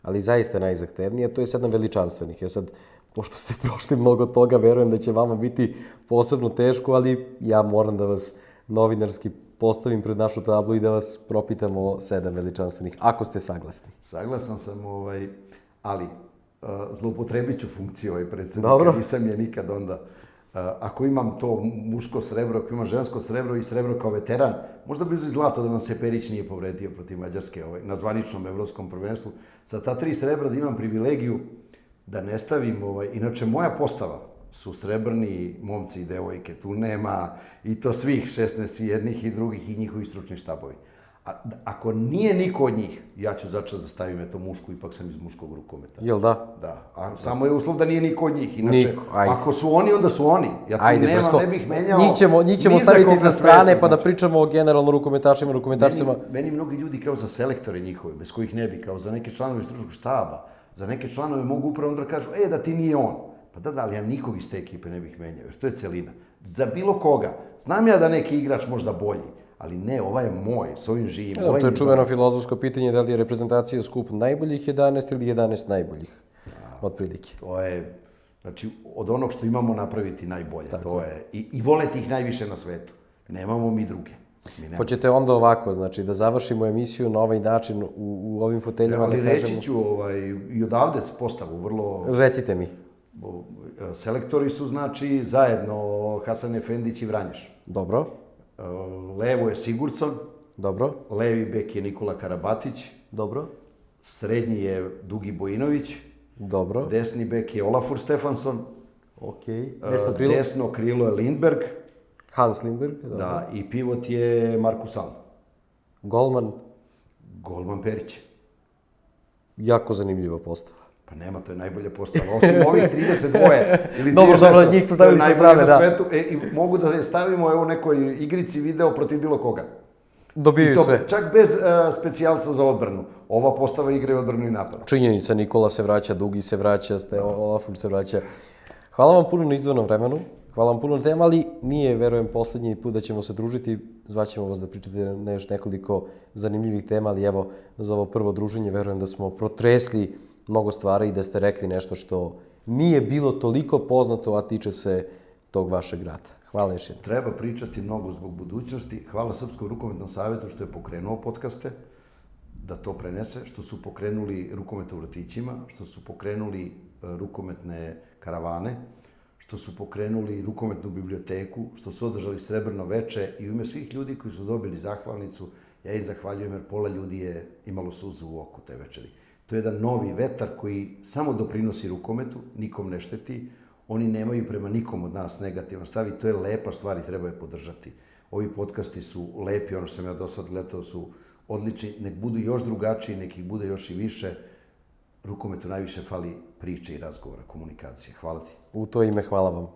ali zaista najzahtevniji, a to je 7 veličanstvenih. Ja sad, pošto ste prošli mnogo toga, verujem da će vama biti posebno teško, ali ja moram da vas novinarski postavim pred našu tablu i da vas propitam o 7 veličanstvenih, ako ste saglasni. Saglasan sam, ali zloupotrebit ću funkciju predsjednika, nisam je nikad onda. Ako imam to muško srebro, ako imam žensko srebro i srebro kao veteran, možda bi uzeli zlato da nam se Perić nije povredio protiv Mađarske na zvaničnom evropskom prvenstvu. Sa ta 3 srebra da imam privilegiju da ne stavim, inače moja postava su srebrni momci i devojke, tu nema i to svih 16 i jednih i drugih i njihovi stručni štabovi. Ako nije niko od njih, ja ću začas da stavim mušku, ipak sam iz muškog rukometa. Jel da? Da, a samo je uslov da nije niko od njih. Inače, ako su oni, onda su oni. Ja tu ne bih menjao. Njih ćemo staviti sa strane pa da pričamo o generalno rukometašima, rukometašima. Meni mnogi ljudi kao za selektore njihove, bez kojih ne bi, kao za neke članove stručnog štaba, za neke članove mogu upravo onda kažu, da ti nije on. Pa da, ali ja nikog iz te ekipe ne bih menjao, jer to je celina. Za bilo koga. Znam ja da neki igrač možda bolji, ali ne, ovaj je moj, s ovim živim. To je čuveno filozofsko pitanje, da li je reprezentacija skup najboljih 11 ili 11 najboljih, otprilike. To je, znači, od onog što imamo napraviti najbolje. To je, i voleti ih najviše na svetu. Nemamo mi druge. Hoćete onda ovako, znači, da završimo emisiju na ovaj način u ovim foteljama, da kažemo... Ali reći ću i odavde postavu, vrlo... Recite mi. Selektori su, znači, zajedno Hasan Efendić i Vranješ. Dobro. Levo je Sigurdsson. Dobro. Levi bek je Nikola Karabatić. Dobro. Srednji je Dugi Bojinović. Dobro. Desni bek je Olafur Stefansson. Ok. Desno krilo? Desno krilo je Lindberg, Hans Lindberg. da, i pivot je Markus Alm. Golman. Golman Perić. Jako zanimljiva postava. Pa nema, to je najbolja postava. Osim ovih 32 ili 36. Dobro, njih smo stavili sa strane, da. Svetu. I mogu da je stavimo u nekoj igrici video protiv bilo koga. Dobijaju sve. Čak bez specijalca za odbranu. Ova postava igra i odbranu i napad. Činjenica, Nikola se vraća, Dugi se vraća, Olafur se vraća. Hvala vam puno na izdvojenom vremenu, hvala vam puno na tema, ali nije, verujem, poslednji put da ćemo se družiti. Zvaćemo vas da pričate na još nekoliko zanimljivih tema, ali evo, za ovo prvo druženje verujem da smo protresli mnogo stvari i da ste rekli nešto što nije bilo toliko poznato, a tiče se tog vašeg rata. Hvala još jednom. Treba pričati mnogo zbog budućnosti. Hvala Srpskom rukometnom savetu što je pokrenuo podcaste, da to prenese, što su pokrenuli rukomet u vrtićima, što su pokrenuli rukometne karavane, što su pokrenuli rukometnu biblioteku, što su održali srebrno veče i u ime svih ljudi koji su dobili zahvalnicu, ja im zahvaljujem jer pola ljudi je imalo suzu u oku te večeri. To je jedan novi vetar koji samo doprinosi rukometu, nikom ne šteti, oni nemaju prema nikom od nas negativan stav i to je lepa stvar i treba je podržati. Ovi podcasti su lepi, ono što sam ja do sad gledao su odlični, nek budu još drugačiji, nek ih bude još i više. Rukometu najviše fali priče i razgovora, komunikacije. Hvala ti. U to ime hvala vam.